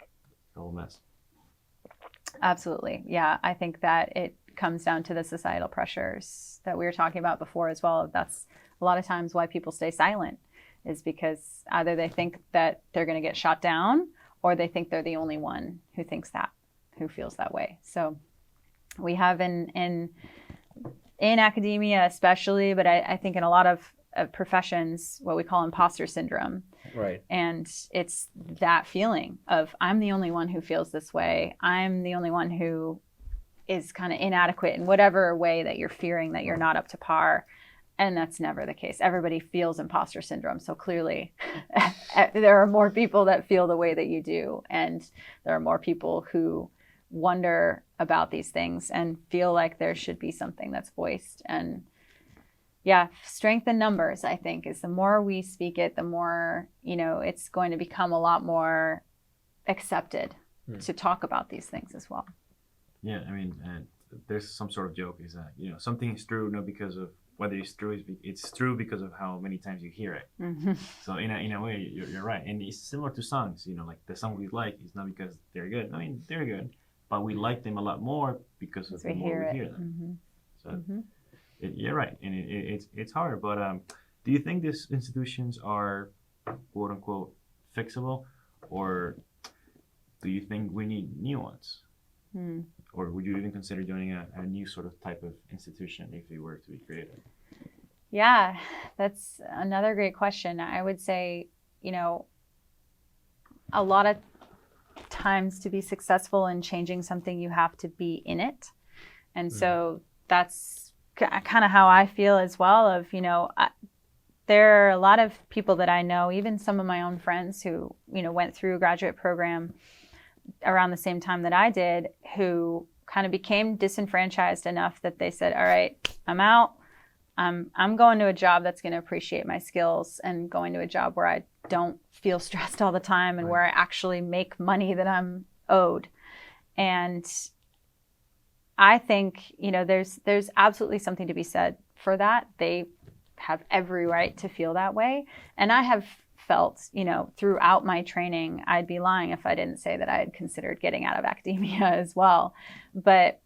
mess. Absolutely. Yeah. I think that it comes down to the societal pressures that we were talking about before as well. That's a lot of times why people stay silent, is because either they think that they're going to get shot down, or they think they're the only one who who feels that way. So we have in academia especially, but I think in a lot of professions, what we call imposter syndrome. Right. And it's that feeling of, I'm the only one who feels this way. I'm the only one who is kind of inadequate in whatever way that you're fearing that you're not up to par. And that's never the case. Everybody feels imposter syndrome. So clearly there are more people that feel the way that you do. And there are more people who wonder about these things and feel like there should be something that's voiced. And strength in numbers, I think, is the more we speak it, the more, it's going to become a lot more accepted to talk about these things as well. Yeah, I mean, there's some sort of joke is that, something is true not because of whether it's true, it's true because of how many times you hear it. So in a way, you're right. And it's similar to songs, like the song we like is not because they're good. I mean, they're good, but we like them a lot more because of the more we hear them. So you're right. And it's hard. But do you think these institutions are, quote unquote, fixable? Or do you think we need new ones? Or would you even consider doing a new sort of type of institution if it were to be created? Yeah, that's another great question. I would say, a lot of times to be successful in changing something, you have to be in it. And so that's kind of how I feel as well of, there are a lot of people that I know, even some of my own friends who, went through a graduate program around the same time that I did, who kind of became disenfranchised enough that they said, all right, I'm out. I'm going to a job that's going to appreciate my skills, and going to a job where I don't feel stressed all the time, and where I actually make money that I'm owed. And I think, there's absolutely something to be said for that. They have every right to feel that way. And I have felt, throughout my training, I'd be lying if I didn't say that I had considered getting out of academia as well. But,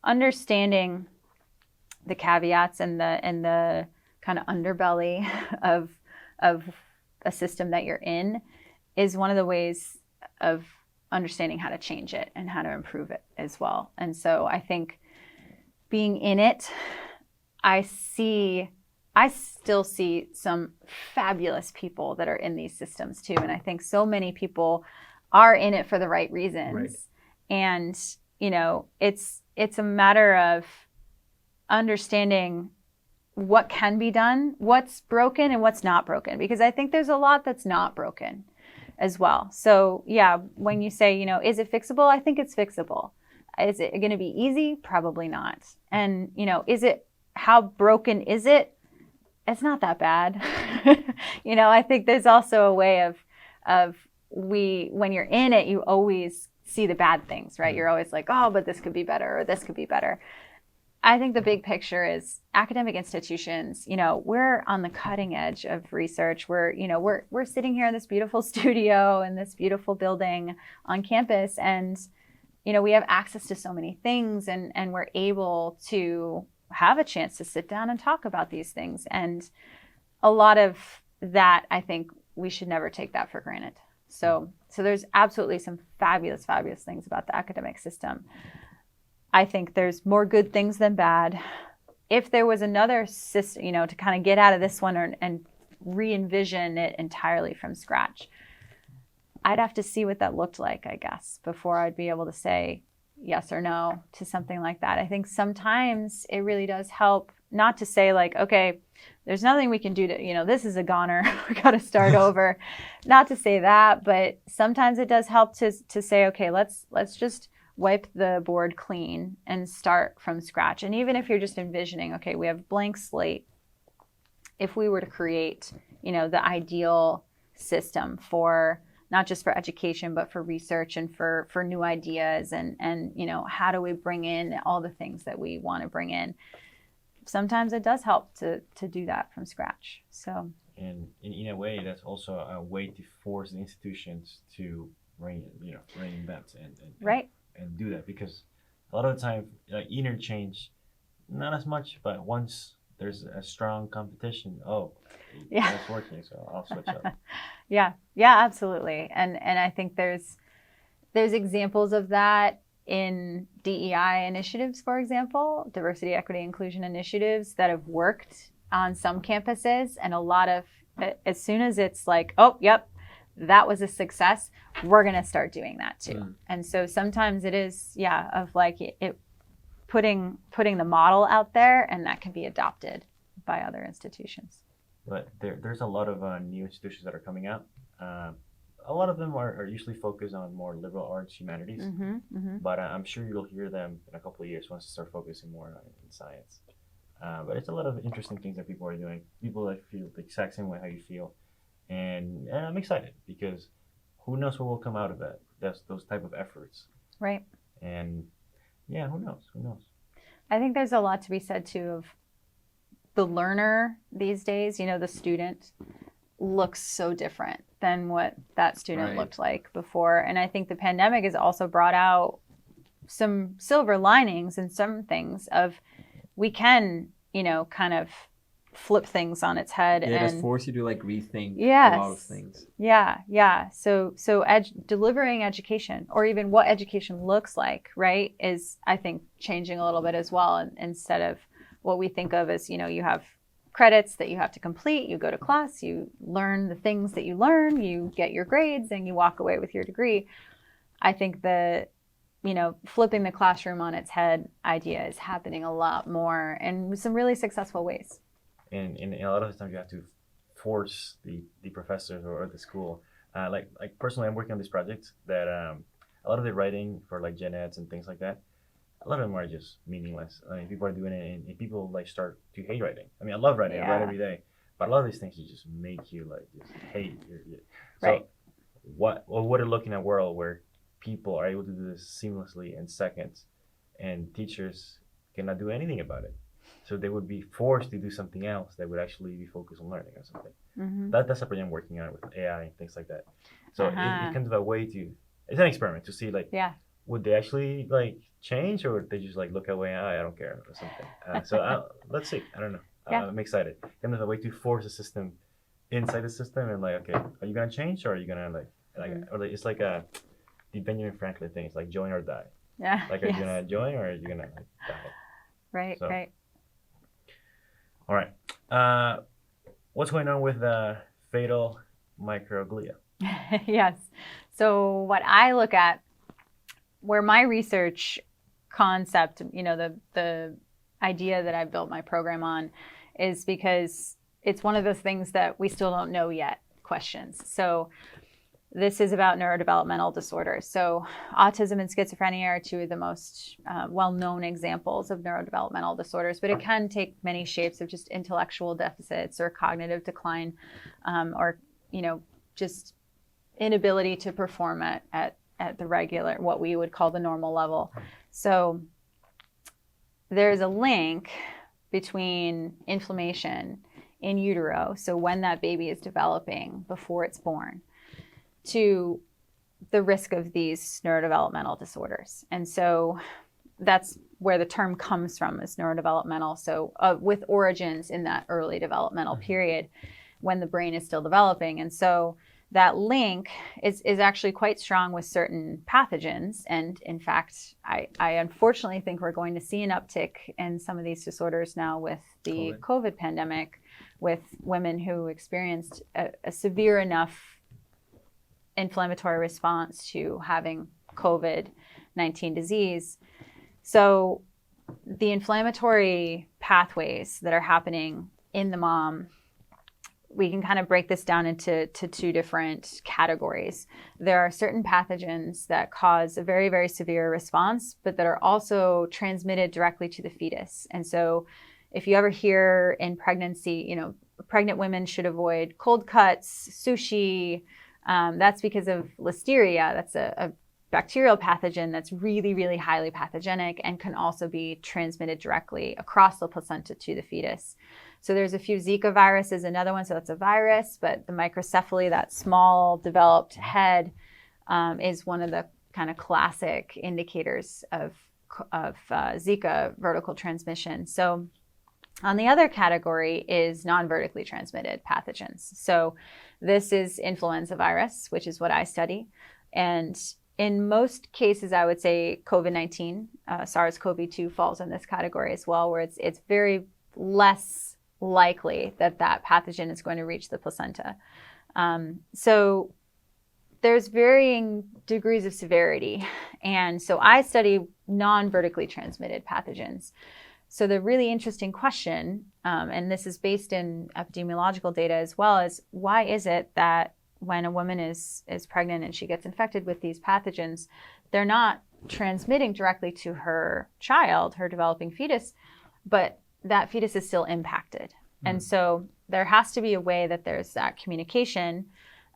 understanding the caveats and the kind of underbelly of a system that you're in is one of the ways of understanding how to change it and how to improve it as well. And so I think being in it, I still see some fabulous people that are in these systems too. And I think so many people are in it for the right reasons. Right. And, it's a matter of understanding what can be done, what's broken and what's not broken, because I think there's a lot that's not broken as well. So when you say, is it fixable? I think it's fixable. Is it going to be easy? Probably not. And, how broken is it? It's not that bad. I think there's also a way of when you're in it, you always see the bad things, right? You're always like, oh, but this could be better, or this could be better. I think the big picture is academic institutions, we're on the cutting edge of research. We're sitting here in this beautiful studio in this beautiful building on campus, and we have access to so many things, and we're able to have a chance to sit down and talk about these things. And a lot of that, I think we should never take that for granted. So there's absolutely some fabulous, fabulous things about the academic system. I think there's more good things than bad. If there was another system, to kind of get out of this one and re-envision it entirely from scratch, I'd have to see what that looked like, I guess, before I'd be able to say yes or no to something like that. I think sometimes it really does help not to say like, okay, there's nothing we can do to, this is a goner, we got to start over. Not to say that, but sometimes it does help to say, okay, let's just wipe the board clean and start from scratch. And even if you're just envisioning, okay, we have blank slate. If we were to create, the ideal system for not just for education, but for research and for new ideas and how do we bring in all the things that we want to bring in? Sometimes it does help to do that from scratch. So, and in a way, that's also a way to force the institutions to reinvent and do that, because a lot of the time, interchange, not as much, but once there's a strong competition, it's working, so I'll switch up. Yeah, absolutely. And I think there's examples of that in DEI initiatives, for example, diversity, equity, inclusion initiatives that have worked on some campuses, and a lot of, as soon as it's like, oh, yep, that was a success, we're going to start doing that too. And so sometimes it is, of like it putting the model out there, and that can be adopted by other institutions. But there's a lot of new institutions that are coming out. A lot of them are usually focused on more liberal arts, humanities, but I'm sure you'll hear them in a couple of years once they start focusing more on science. But it's a lot of interesting things that people are doing. People that feel the exact same way how you feel. And I'm excited because who knows what will come out of that? That's those type of efforts. Right. And who knows? I think there's a lot to be said too of the learner these days. The student looks so different than what that student looked like before. And I think the pandemic has also brought out some silver linings and some things of we can, kind of flip things on its head. It and just force you to rethink a lot of things. Yeah. So delivering education, or even what education looks like, right, is, I think, changing a little bit as well. And instead of what we think of as, you have credits that you have to complete, you go to class, you learn the things that you learn, you get your grades, and you walk away with your degree. I think the flipping the classroom on its head idea is happening a lot more, and with some really successful ways. And a lot of the times you have to force the professors or the school. Like personally, I'm working on this project that a lot of the writing for like gen eds and things like that, a lot of them are just meaningless. I mean, people are doing it, and people start to hate writing. I mean, I love writing. I write every day, but a lot of these things just make you just hate. So what we're looking at a world where people are able to do this seamlessly in seconds, and teachers cannot do anything about it. So they would be forced to do something else that would actually be focused on learning or something. That's a project I'm working on with AI and things like that. So it kind of a way to, it's an experiment to see would they actually change, or would they just look away, I don't care or something. So let's see. I don't know. I'm excited. Kind of a way to force a system inside the system, and okay, are you gonna change, or are you gonna or it's like the Benjamin Franklin thing. It's like join or die. Yeah. Are you gonna join, or are you gonna die? Right. Right. All right. What's going on with fetal microglia? Yes. So what I look at, where my research concept, the idea that I built my program on, is because it's one of those things that we still don't know yet questions. So this is about neurodevelopmental disorders. So autism and schizophrenia are two of the most well-known examples of neurodevelopmental disorders, but it can take many shapes of just intellectual deficits or cognitive decline, or, just inability to perform at the regular, what we would call the normal level. So there's a link between inflammation in utero, so when that baby is developing before it's born, to the risk of these neurodevelopmental disorders. And so that's where the term comes from, is neurodevelopmental. So with origins in that early developmental period when the brain is still developing. And so that link is actually quite strong with certain pathogens. And in fact, I unfortunately think we're going to see an uptick in some of these disorders now with the COVID pandemic, with women who experienced a severe enough inflammatory response to having COVID-19 disease. So the inflammatory pathways that are happening in the mom, we can kind of break this down into two different categories. There are certain pathogens that cause a very, very severe response, but that are also transmitted directly to the fetus. And so if you ever hear in pregnancy, pregnant women should avoid cold cuts, sushi, that's because of listeria. That's a bacterial pathogen that's really, really highly pathogenic and can also be transmitted directly across the placenta to the fetus. So there's a few Zika viruses, another one, so that's a virus, but the microcephaly, that small developed head, is one of the kind of classic indicators of Zika vertical transmission. So on the other category is non-vertically transmitted pathogens. So this is influenza virus, which is what I study. And in most cases, I would say COVID-19, SARS-CoV-2 falls in this category as well, where it's very less likely that pathogen is going to reach the placenta. So there's varying degrees of severity. And so I study non-vertically transmitted pathogens. So the really interesting question, and this is based in epidemiological data as well, is why is it that when a woman is pregnant and she gets infected with these pathogens, they're not transmitting directly to her child, her developing fetus, but that fetus is still impacted. And so there has to be a way that there's that communication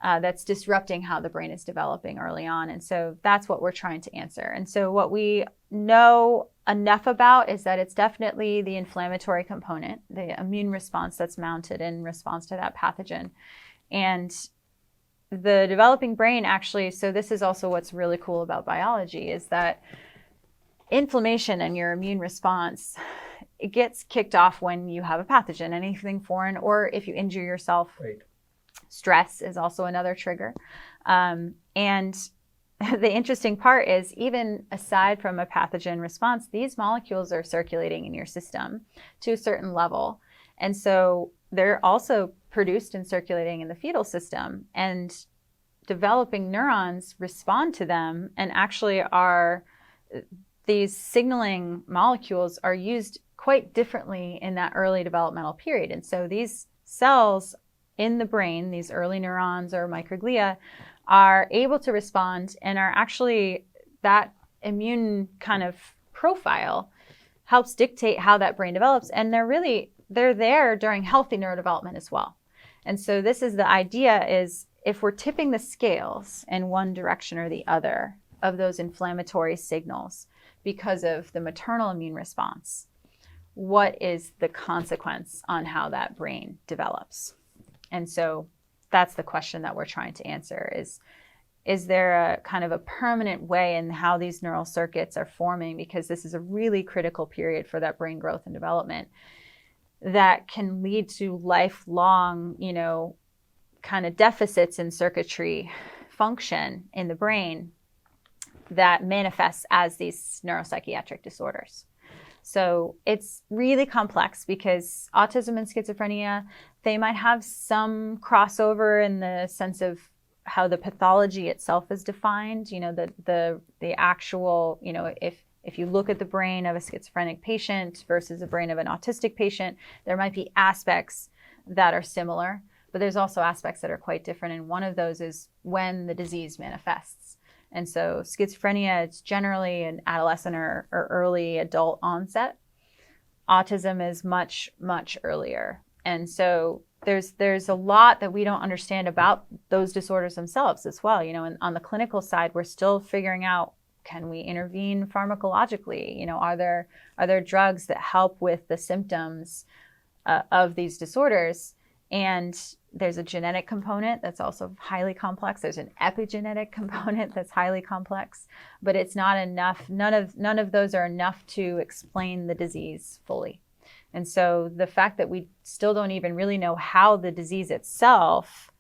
that's disrupting how the brain is developing early on. And so that's what we're trying to answer. And so what we know enough about is that it's definitely the inflammatory component, the immune response that's mounted in response to that pathogen. And the developing brain actually, so this is also what's really cool about biology, is that inflammation and your immune response, it gets kicked off when you have a pathogen, anything foreign, or if you injure yourself. Right. Stress is also another trigger. And the interesting part is, even aside from a pathogen response, these molecules are circulating in your system to a certain level. And so they're also produced and circulating in the fetal system. And developing neurons respond to them, and actually these signaling molecules are used quite differently in that early developmental period. And so these cells in the brain, these early neurons or microglia, are able to respond and are actually, that immune kind of profile helps dictate how that brain develops. And they're there during healthy neurodevelopment as well. And so this is the idea, is if we're tipping the scales in one direction or the other of those inflammatory signals because of the maternal immune response, what is the consequence on how that brain develops? And so that's the question that we're trying to answer, is there a kind of a permanent way in how these neural circuits are forming, because this is a really critical period for that brain growth and development, that can lead to lifelong, kind of deficits in circuitry function in the brain that manifests as these neuropsychiatric disorders. So it's really complex, because autism and schizophrenia, they might have some crossover in the sense of how the pathology itself is defined. The actual, if you look at the brain of a schizophrenic patient versus the brain of an autistic patient, there might be aspects that are similar, but there's also aspects that are quite different. And one of those is when the disease manifests. And so schizophrenia, it's generally an adolescent or early adult onset. Autism is much, much earlier. And so there's a lot that we don't understand about those disorders themselves as well. And on the clinical side, we're still figuring out Can we intervene pharmacologically? You know, are there drugs that help with the symptoms of these disorders? And there's a genetic component that's also highly complex. There's an epigenetic component that's highly complex, but it's not enough. None of those are enough to explain the disease fully. And so the fact that we still don't even really know how the disease itself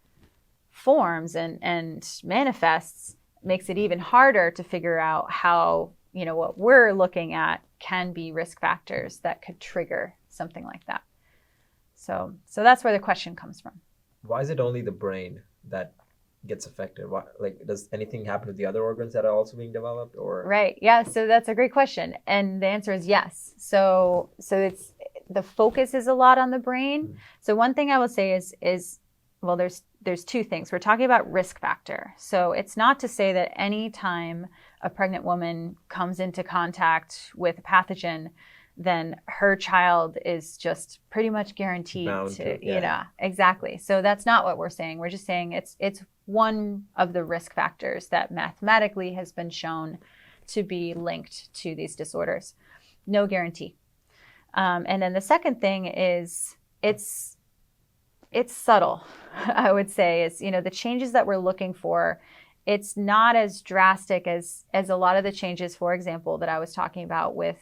forms and manifests makes it even harder to figure out how, you know, what we're looking at can be risk factors that could trigger something like that. So that's where the question comes from. Why is it only the brain that gets affected? Why, like, does anything happen to the other organs that are also being developed, or? Right. Yeah. So that's a great question, and the answer is yes. So it's the focus is a lot on the brain. Mm-hmm. So one thing I will say is well, there's two things. We're talking about risk factor. So it's not to say that any time a pregnant woman comes into contact with a pathogen, then her child is just pretty much guaranteed to, you know, exactly. So that's not what we're saying. We're just saying it's one of the risk factors that mathematically has been shown to be linked to these disorders. No guarantee. And then the second thing is it's subtle, I would say, is, you know, the changes that we're looking for, it's not as drastic as a lot of the changes, for example, that I was talking about with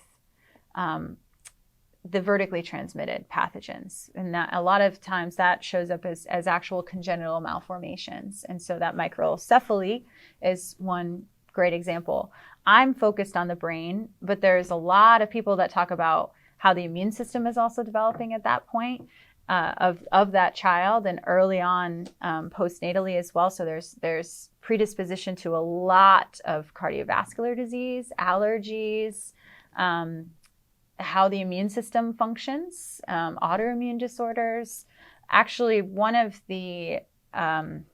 the vertically transmitted pathogens. And that a lot of times that shows up as actual congenital malformations. And so that microcephaly is one great example. I'm focused on the brain, but there's a lot of people that talk about how the immune system is also developing at that point of that child, and early on postnatally as well. So there's predisposition to a lot of cardiovascular disease, allergies, how the immune system functions, autoimmune disorders. Actually, one of the kind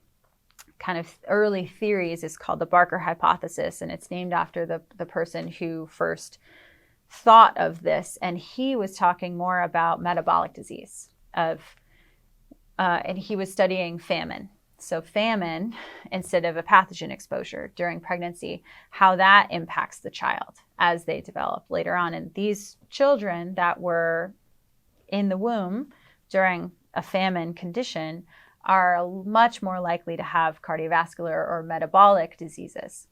of early theories is called the Barker hypothesis, and it's named after the person who first thought of this. And he was talking more about metabolic disease and he was studying famine. So famine, instead of a pathogen exposure during pregnancy, how that impacts the child as they develop later on. And these children that were in the womb during a famine condition are much more likely to have cardiovascular or metabolic diseases.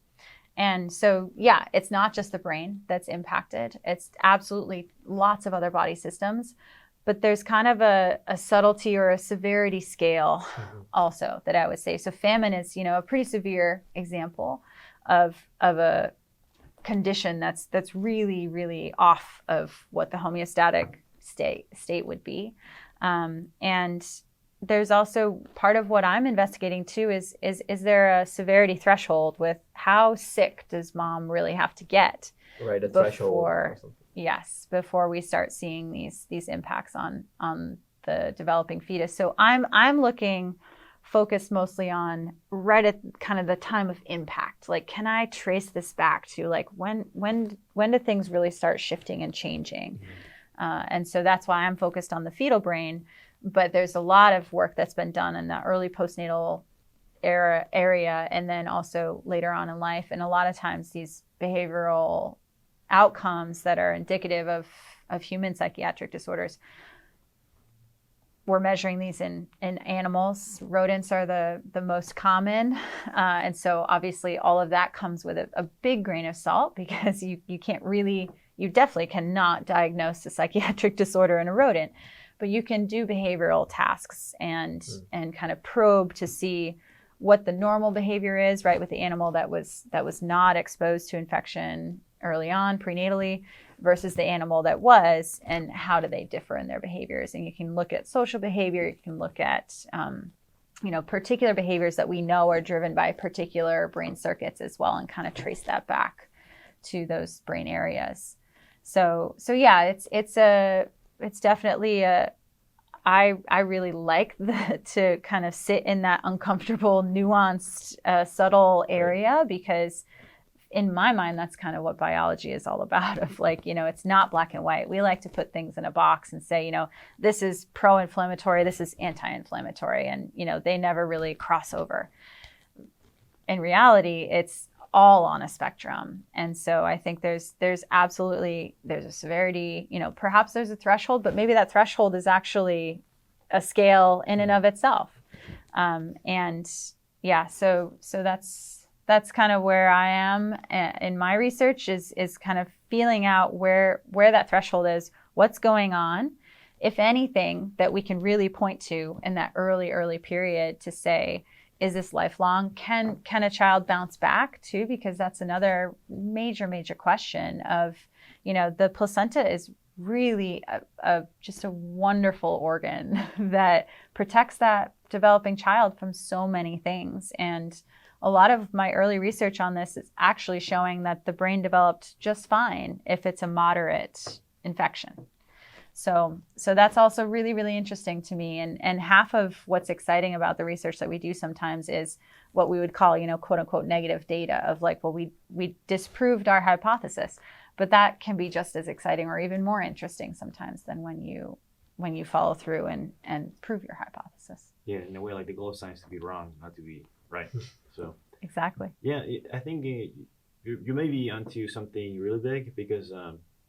And so, yeah, it's not just the brain that's impacted. It's absolutely lots of other body systems. But there's kind of a subtlety or a severity scale also that I would say. So famine is, you know, a pretty severe example of a condition that's really, really off of what the homeostatic state would be. And there's also part of what I'm investigating too is there a severity threshold with how sick does mom really have to get? Right, a threshold or something. Yes, before we start seeing these impacts on the developing fetus. So I'm looking focused mostly on right at kind of the time of impact. Like, can I trace this back to like when do things really start shifting and changing? And so that's why I'm focused on the fetal brain. But there's a lot of work that's been done in the early postnatal area, and then also later on in life. And a lot of times these behavioral outcomes that are indicative of human psychiatric disorders, we're measuring these in animals. Rodents are the most common. And so obviously all of that comes with a big grain of salt, because you definitely cannot diagnose a psychiatric disorder in a rodent, but you can do behavioral tasks and kind of probe to see what the normal behavior is, right, with the animal that was not exposed to infection early on, prenatally, versus the animal that was, and how do they differ in their behaviors. And you can look at social behavior, you can look at particular behaviors that we know are driven by particular brain circuits as well, and kind of trace that back to those brain areas. So yeah, it's definitely I really like to kind of sit in that uncomfortable, nuanced, subtle area, because in my mind, that's kind of what biology is all about. Of like, it's not black and white. We like to put things in a box and say, this is pro-inflammatory, this is anti-inflammatory, and they never really cross over. In reality, it's all on a spectrum. And so I think there's absolutely, there's a severity, perhaps there's a threshold, but maybe that threshold is actually a scale in and of itself. And yeah, so that's kind of where I am in my research is kind of feeling out where that threshold is, what's going on, if anything, that we can really point to in that early period to say, is this lifelong? Can a child bounce back too? Because that's another major question of, the placenta is really just a wonderful organ that protects that developing child from so many things. And a lot of my early research on this is actually showing that the brain developed just fine if it's a moderate infection. So that's also really interesting to me. And half of what's exciting about the research that we do sometimes is what we would call, quote unquote, negative data of like, well, we disproved our hypothesis. But that can be just as exciting or even more interesting sometimes than when you follow through and prove your hypothesis. Yeah, in a way, like the goal of science to be wrong, not to be right. So exactly. Yeah, I think you may be onto something really big because,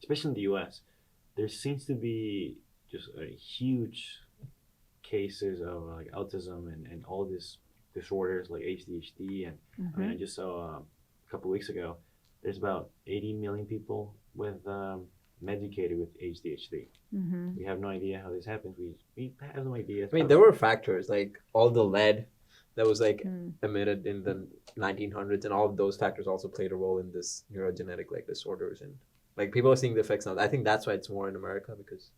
especially in the U.S., there seems to be just a huge cases of like autism and all these disorders like ADHD. And I mean, I just saw a couple of weeks ago, there's about 80 million people with medicated with ADHD. We have no idea how this happens. We have no idea. I mean, there were factors like all the lead that was like emitted in the 1900s, and all of those factors also played a role in this neurogenetic like disorders, and like people are seeing the effects now. I think that's why it's more in America, because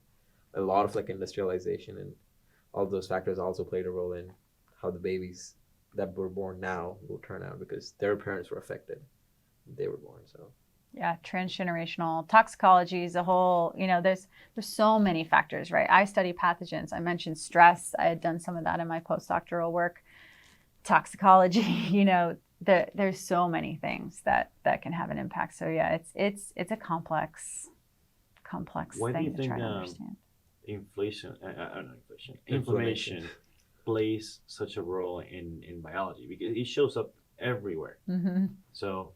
a lot of like industrialization and all of those factors also played a role in how the babies that were born now will turn out, because their parents were affected when they were born. So yeah, transgenerational toxicology is a whole, there's so many factors, right? I study pathogens. I mentioned stress. I had done some of that in my postdoctoral work. Toxicology, there's so many things that can have an impact. So yeah, it's a complex Why thing do you to think try to understand. Inflammation plays such a role in biology? Because it shows up everywhere. So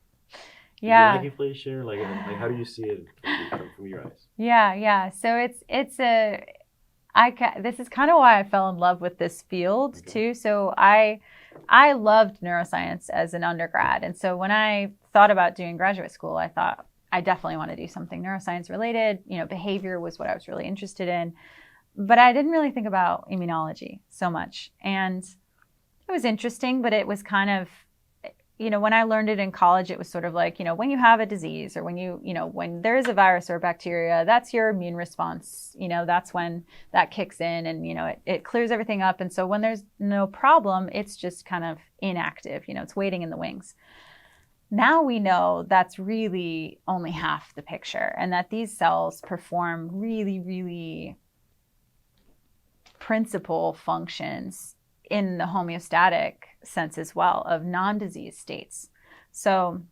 yeah, do you like inflation? Like how do you see it from your eyes? Yeah. So this is kind of why I fell in love with this field too. So I loved neuroscience as an undergrad. And so when I thought about doing graduate school, I thought I definitely want to do something neuroscience related. Behavior was what I was really interested in. But I didn't really think about immunology so much. And it was interesting, but it was kind of, when I learned it in college, it was sort of like, when you have a disease or when there is a virus or a bacteria, that's your immune response. That's when that kicks in and, it clears everything up. And so when there's no problem, it's just kind of inactive, it's waiting in the wings. Now we know that's really only half the picture, and that these cells perform really principal functions in the homeostatic sense as well of non-disease states. So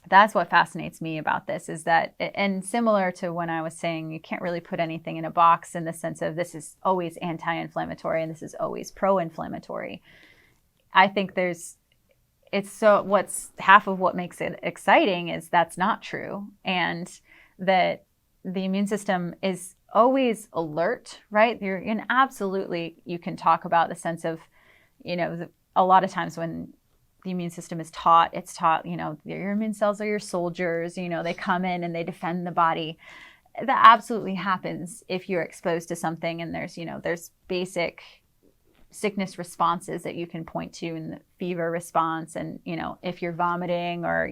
that's what fascinates me about this, is that, and similar to when I was saying you can't really put anything in a box in the sense of this is always anti-inflammatory and this is always pro-inflammatory. I think what's half of what makes it exciting is that's not true, and that the immune system is always alert, right? You can talk about the sense of, a lot of times when the immune system is taught, your immune cells are your soldiers, they come in and they defend the body. That absolutely happens if you're exposed to something, and there's basic sickness responses that you can point to in the fever response, and if you're vomiting or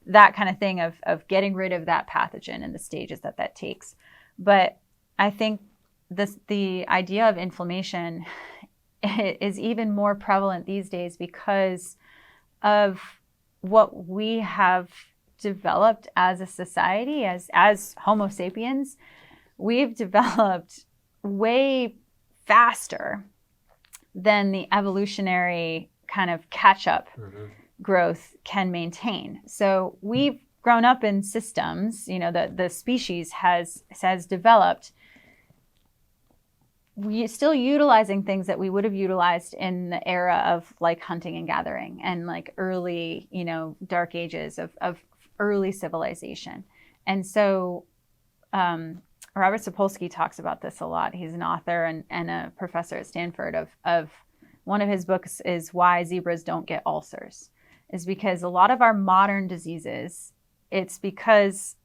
that kind of thing of getting rid of that pathogen and the stages that takes. But I think the idea of inflammation is even more prevalent these days because of what we have developed as a society, as Homo sapiens. We've developed way faster than the evolutionary kind of catch-up growth can maintain. So we've grown up in systems, the species has developed we still utilizing things that we would have utilized in the era of like hunting and gathering and like early, dark ages of early civilization. And so Robert Sapolsky talks about this a lot. He's an author and a professor at Stanford of one of his books is Why Zebras Don't Get Ulcers, is because a lot of our modern diseases, it's because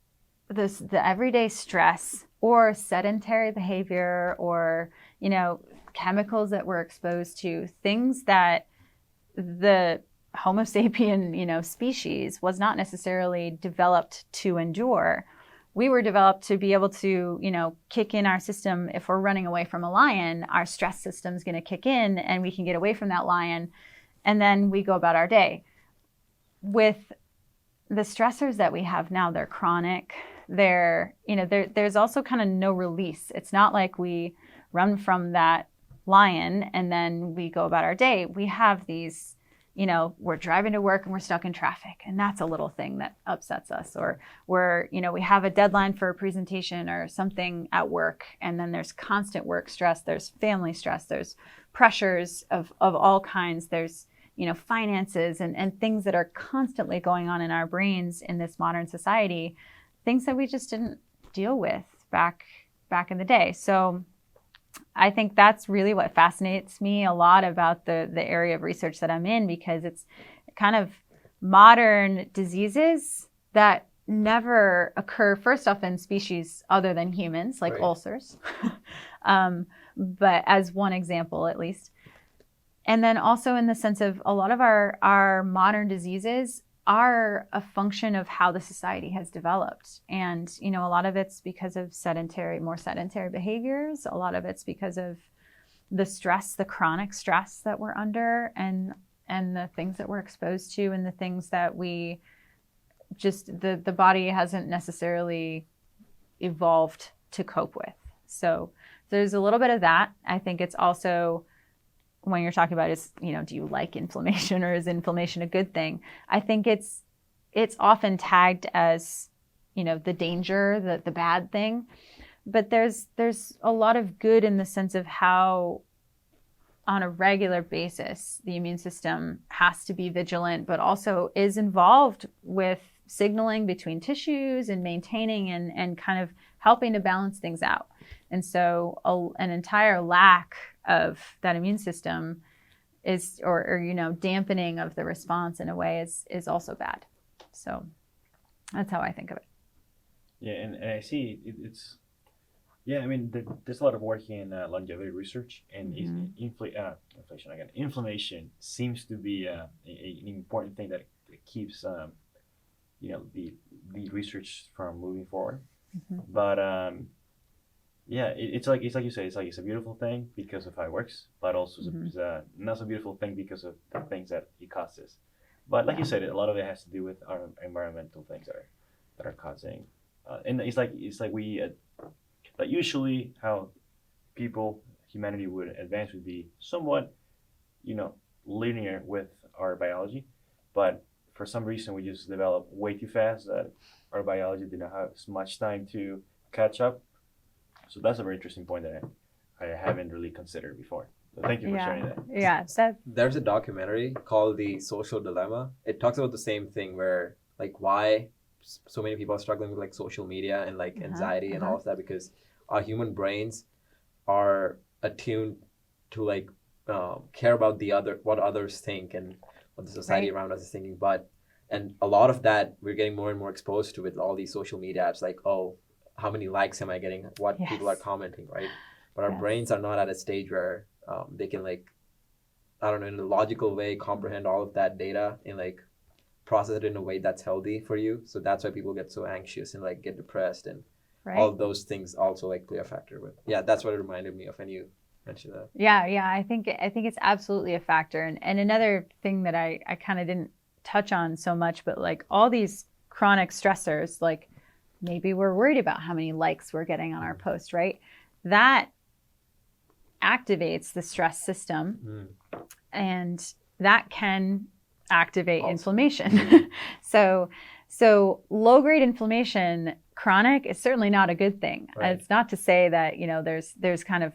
the everyday stress or sedentary behavior or, chemicals that we're exposed to, things that the Homo sapien, species was not necessarily developed to endure. We were developed to be able to, kick in our system. If we're running away from a lion, our stress system is going to kick in and we can get away from that lion. And then we go about our day. With the stressors that we have now, they're chronic. There's also kind of no release. It's not like we run from that lion and then we go about our day. We have these, we're driving to work and we're stuck in traffic, and that's a little thing that upsets us. Or we have a deadline for a presentation or something at work, and then there's constant work stress, there's family stress, there's pressures of all kinds, there's finances and things that are constantly going on in our brains in this modern society, things that we just didn't deal with back in the day. So I think that's really what fascinates me a lot about the area of research that I'm in, because it's kind of modern diseases that never occur, first off, in species other than humans, like ulcers, but as one example at least. And then also in the sense of a lot of our modern diseases are a function of how the society has developed. And, a lot of it's because of more sedentary behaviors. A lot of it's because of the stress, the chronic stress that we're under, and the things that we're exposed to, and the things that we just, the body hasn't necessarily evolved to cope with. So there's a little bit of that. I think it's also, when you're talking about do you like inflammation, or is inflammation a good thing? I think it's often tagged as, the danger, the bad thing. But there's a lot of good in the sense of how on a regular basis the immune system has to be vigilant, but also is involved with signaling between tissues and maintaining and kind of helping to balance things out. And so an entire lack of that immune system is, or dampening of the response in a way is also bad. So that's how I think of it. Yeah, and I see it's, I mean, there's a lot of work in longevity research, and inflammation seems to be an important thing that keeps the research from moving forward. Mm-hmm. But it's like you say, it's a beautiful thing because of how it works, but also it's a not so beautiful thing because of the things that it causes. But like you said, a lot of it has to do with our environmental things that are causing. And it's like we like usually how humanity would advance would be somewhat, linear with our biology, but for some reason we just developed way too fast that our biology did not have as much time to catch up. So that's a very interesting point that I haven't really considered before. So thank you for sharing that. Yeah. There's a documentary called The Social Dilemma. It talks about the same thing, where like why so many people are struggling with like social media and like anxiety and all of that, because our human brains are attuned to like care about what others think and what the society around us is thinking. And a lot of that we're getting more and more exposed to with all these social media apps, like, oh, how many likes am I getting? What people are commenting, right? But our brains are not at a stage where they can like, I don't know, in a logical way comprehend all of that data and like process it in a way that's healthy for you. So that's why people get so anxious and like get depressed, and all of those things also like play a factor with. Yeah, that's what it reminded me of when you mentioned that. Yeah, I think it's absolutely a factor. And another thing that I kind of didn't touch on so much, but like all these chronic stressors, like maybe we're worried about how many likes we're getting on our post, right? That activates the stress system, and that can activate inflammation. So low-grade inflammation, chronic, is certainly not a good thing. Right. It's not to say that there's kind of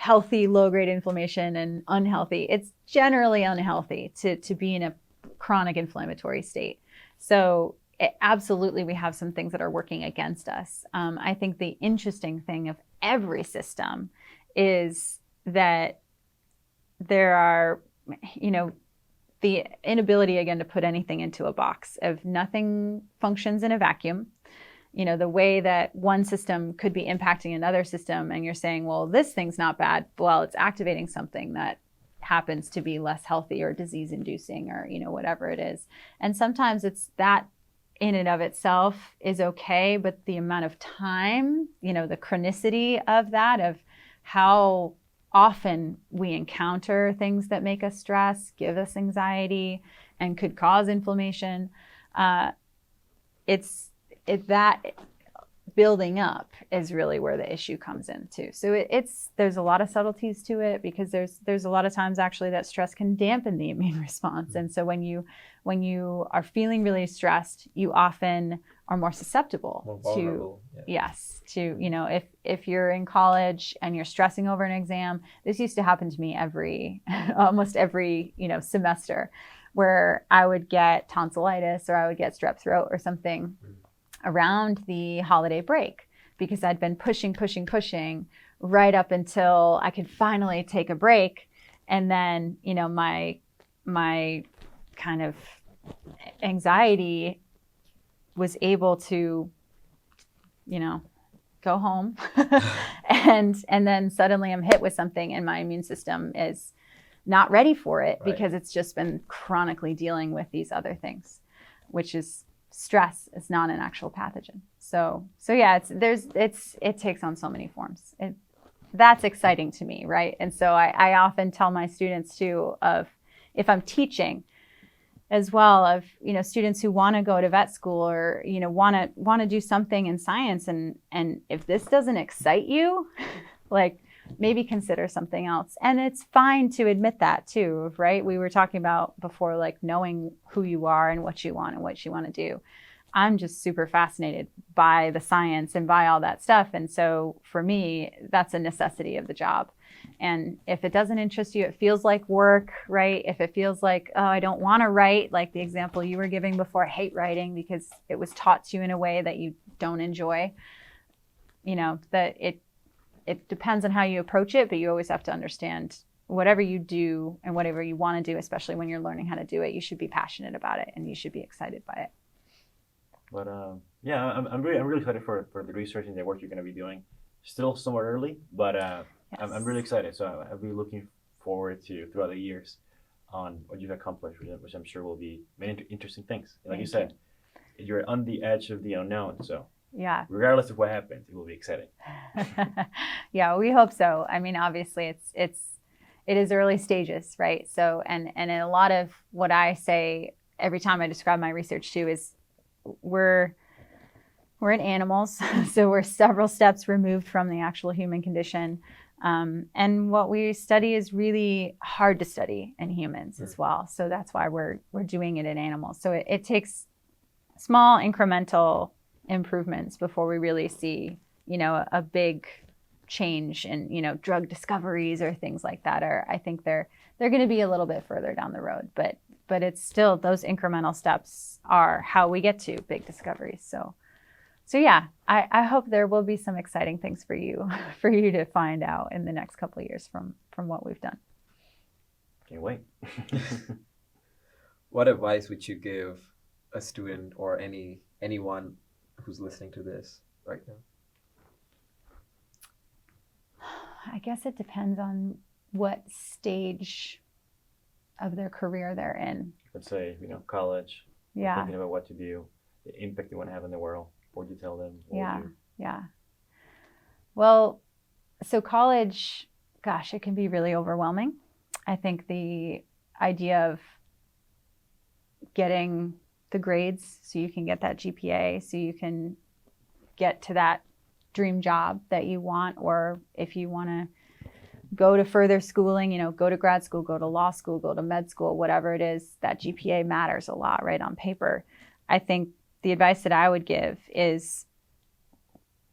healthy low-grade inflammation and unhealthy. It's generally unhealthy to be in a chronic inflammatory state. So absolutely, we have some things that are working against us. I think the interesting thing of every system is that there are, the inability, again, to put anything into a box of nothing functions in a vacuum. The way that one system could be impacting another system, and you're saying, well, this thing's not bad. Well, it's activating something that happens to be less healthy or disease inducing or, whatever it is. And sometimes it's that in and of itself is okay, but the amount of time, the chronicity of that, of how often we encounter things that make us stress, give us anxiety, and could cause inflammation. That building up is really where the issue comes in too. So there's a lot of subtleties to it, because there's a lot of times actually that stress can dampen the immune response. And so when you are feeling really stressed, you often are more susceptible vulnerable, if you're in college and you're stressing over an exam. This used to happen to me almost every semester, where I would get tonsillitis or I would get strep throat or something around the holiday break, because I'd been pushing right up until I could finally take a break. And then, my kind of anxiety was able to, go home and then suddenly I'm hit with something and my immune system is not ready for it, right, because it's just been chronically dealing with these other things, which is stress. Is not an actual pathogen. So yeah, it takes on so many forms. That's exciting to me, right? And so I often tell my students too, of if I'm teaching as well, of students who want to go to vet school or want to do something in science, and if this doesn't excite you, like, maybe consider something else. And it's fine to admit that too, right? We were talking about before, like, knowing who you are and what you want to do. I'm just super fascinated by the science and by all that stuff. And so for me, that's a necessity of the job. And if it doesn't interest you, it feels like work, right? If it feels like, oh, I don't want to write, like the example you were giving before, I hate writing because it was taught to you in a way that you don't enjoy, that it depends on how you approach it, but you always have to understand whatever you do and whatever you want to do, especially when you're learning how to do it, you should be passionate about it and you should be excited by it. But yeah, I'm really excited for the research and the work you're going to be doing. Still somewhat early, but yes. I'm really excited. So I'll be looking forward to throughout the years on what you've accomplished, which I'm sure will be many interesting things. Like you said, you're on the edge of the unknown. So yeah, regardless of what happens, it will be exciting. Yeah, we hope so. I mean, obviously, it is early stages, right? So, and a lot of what I say every time I describe my research too is we're in animals, so we're several steps removed from the actual human condition. And what we study is really hard to study in humans as well. So that's why we're doing it in animals. So it takes small incremental improvements before we really see, a big change in, drug discoveries or things like that. Or I think they're going to be a little bit further down the road, but it's still, those incremental steps are how we get to big discoveries. So yeah, I hope there will be some exciting things for you to find out in the next couple of years from what we've done. Can't wait. What advice would you give a student or anyone who's listening to this right now? I guess it depends on what stage of their career they're in. Let's say, college. Yeah. Thinking about what to do, the impact they want to have in the world. What do you tell them? Yeah. Well, so college, gosh, it can be really overwhelming. I think the idea of getting the grades so you can get that GPA, so you can get to that dream job that you want, or if you want to go to further schooling, go to grad school, go to law school, go to med school, whatever it is, that GPA matters a lot, right, on paper. I think the advice that I would give is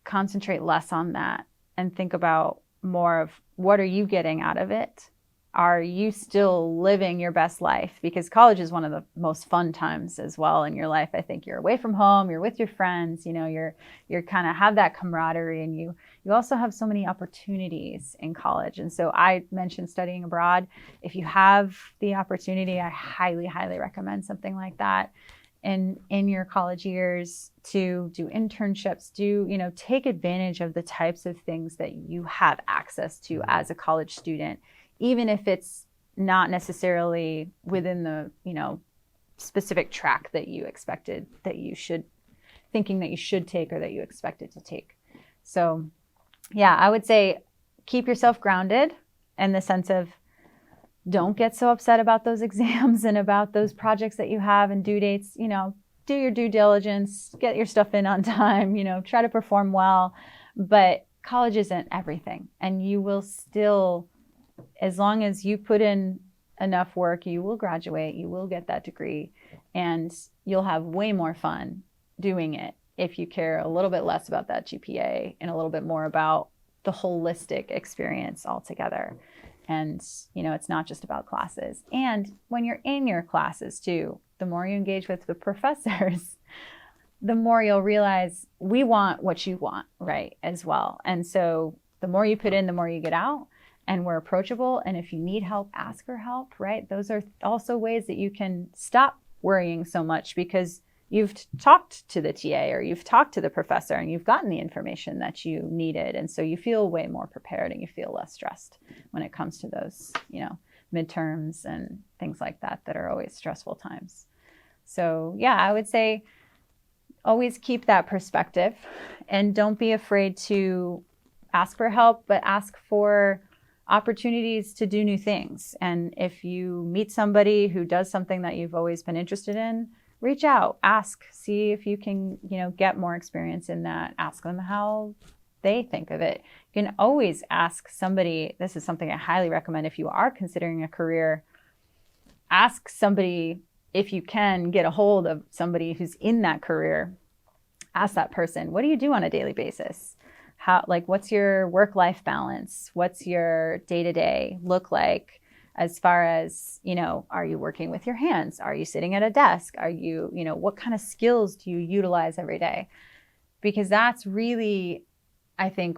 concentrate less on that and think about more of what are you getting out of it? Are you still living your best life? Because college is one of the most fun times as well in your life. I think you're away from home, you're with your friends, you know, you're kind of have that camaraderie, and you also have so many opportunities in college. And so I mentioned studying abroad. If you have the opportunity, I highly, highly recommend something like that in your college years, to do internships, take advantage of the types of things that you have access to as a college student, even if it's not necessarily within the, specific track that you expected that you should, thinking that you should take or that you expected to take. So yeah, I would say keep yourself grounded in the sense of don't get so upset about those exams and about those projects that you have and due dates. Do your due diligence, get your stuff in on time, try to perform well. But college isn't everything. And you will still, as long as you put in enough work, you will graduate, you will get that degree, and you'll have way more fun doing it if you care a little bit less about that GPA and a little bit more about the holistic experience altogether. And, it's not just about classes. And when you're in your classes too, the more you engage with the professors, the more you'll realize we want what you want, right, as well. And so the more you put in, the more you get out. And we're approachable. And if you need help, ask for help, right? Those are also ways that you can stop worrying so much, because you've talked to the TA or you've talked to the professor and you've gotten the information that you needed. And so you feel way more prepared and you feel less stressed when it comes to those, midterms and things like that are always stressful times. So yeah, I would say always keep that perspective and don't be afraid to ask for help, but ask for opportunities to do new things. And if you meet somebody who does something that you've always been interested in, reach out, ask, see if you can, get more experience in that. Ask them how they think of it. You can always ask somebody, this is something I highly recommend if you are considering a career, ask somebody, if you can get a hold of somebody who's in that career, ask that person, what do you do on a daily basis? What's your work-life balance? What's your day-to-day look like? As far as, are you working with your hands? Are you sitting at a desk? Are you, what kind of skills do you utilize every day? Because that's really, I think,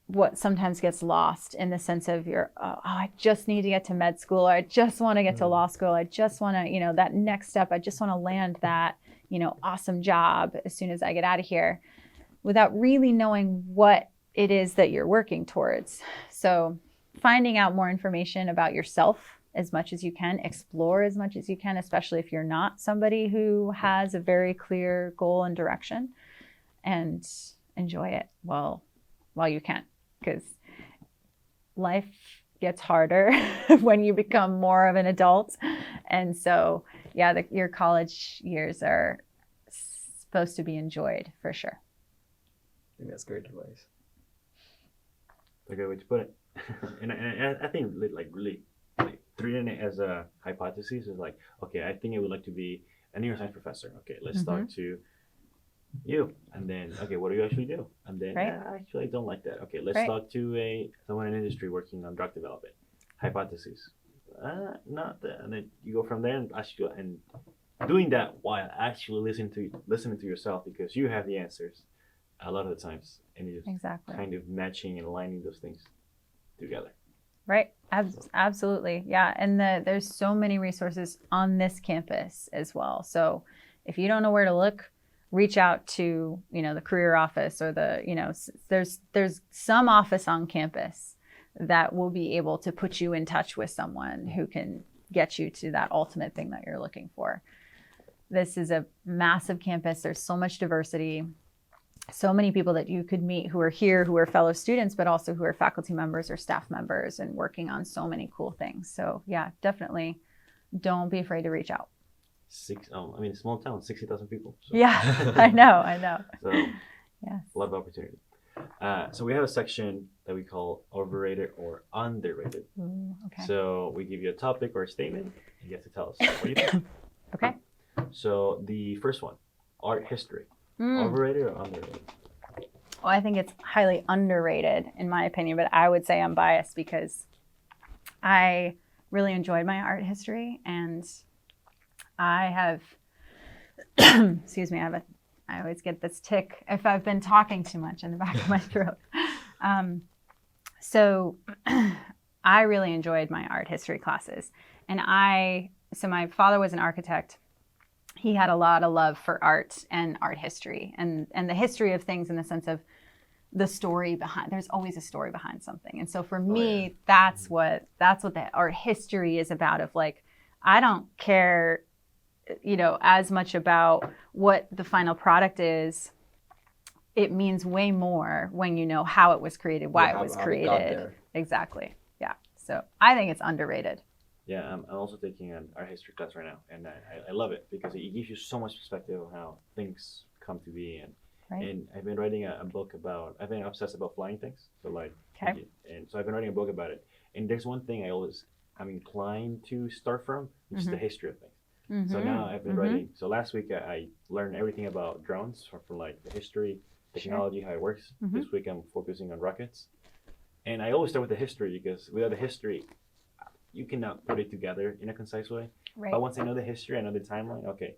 what sometimes gets lost in the sense of I just need to get to med school, or I just want to get to law school. I just want to, that next step, I just want to land that, awesome job as soon as I get out of here, without really knowing what it is that you're working towards. So finding out more information about yourself as much as you can, explore as much as you can, especially if you're not somebody who has a very clear goal and direction, and enjoy it while you can, because life gets harder when you become more of an adult. And so, yeah, your college years are supposed to be enjoyed for sure. I think that's great advice. A good way to put it. and I think really treating it as a hypothesis is like, okay, I think I would like to be a neuroscience professor. Okay, let's talk to you, and then okay, what do you actually do? And then actually I don't like that. Okay, let's talk to someone in industry working on drug development. Hypothesis, not that. And then you go from there and actually and doing that while actually listening to yourself, because you have the answers a lot of the times, and you're just kind of matching and aligning those things together. Right. Absolutely. Yeah. And there's so many resources on this campus as well. So if you don't know where to look, reach out to, the career office or there's some office on campus that will be able to put you in touch with someone who can get you to that ultimate thing that you're looking for. This is a massive campus. There's so much diversity. So many people that you could meet who are here, who are fellow students, but also who are faculty members or staff members and working on so many cool things. So yeah, definitely don't be afraid to reach out. Small town, 60,000 people. So. Yeah, I know. So yes. A lot of opportunity. So we have a section that we call overrated or underrated. Ooh, okay. So we give you a topic or a statement, and you have to tell us what you think. Okay. So the first one, art history. Overrated or underrated? Well, I think it's highly underrated in my opinion, but I would say I'm biased because I really enjoyed my art history, and I have, excuse me, I always get this tick if I've been talking too much in the back of my throat. So I really enjoyed my art history classes, and so my father was an architect. He had a lot of love for art and art history and the history of things in the sense of the story behind. There's always a story behind something. And so for me, that's what the art history is about. Of like, I don't care, as much about what the final product is. It means way more when you know how it was created, why it was created. Exactly. Yeah. So I think it's underrated. Yeah, I'm also taking an art history class right now, and I love it because it gives you so much perspective on how things come to be. And I've been writing a book I've been obsessed about flying things. So like, okay. And so I've been writing a book about it. And there's one thing I'm inclined to start from, which is the history of things. Mm-hmm. So now I've been writing. So last week I learned everything about drones from like the history, technology, how it works. Mm-hmm. This week I'm focusing on rockets. And I always start with the history because without the history, you cannot put it together in a concise way. Right. But once I know the history, I know the timeline, okay,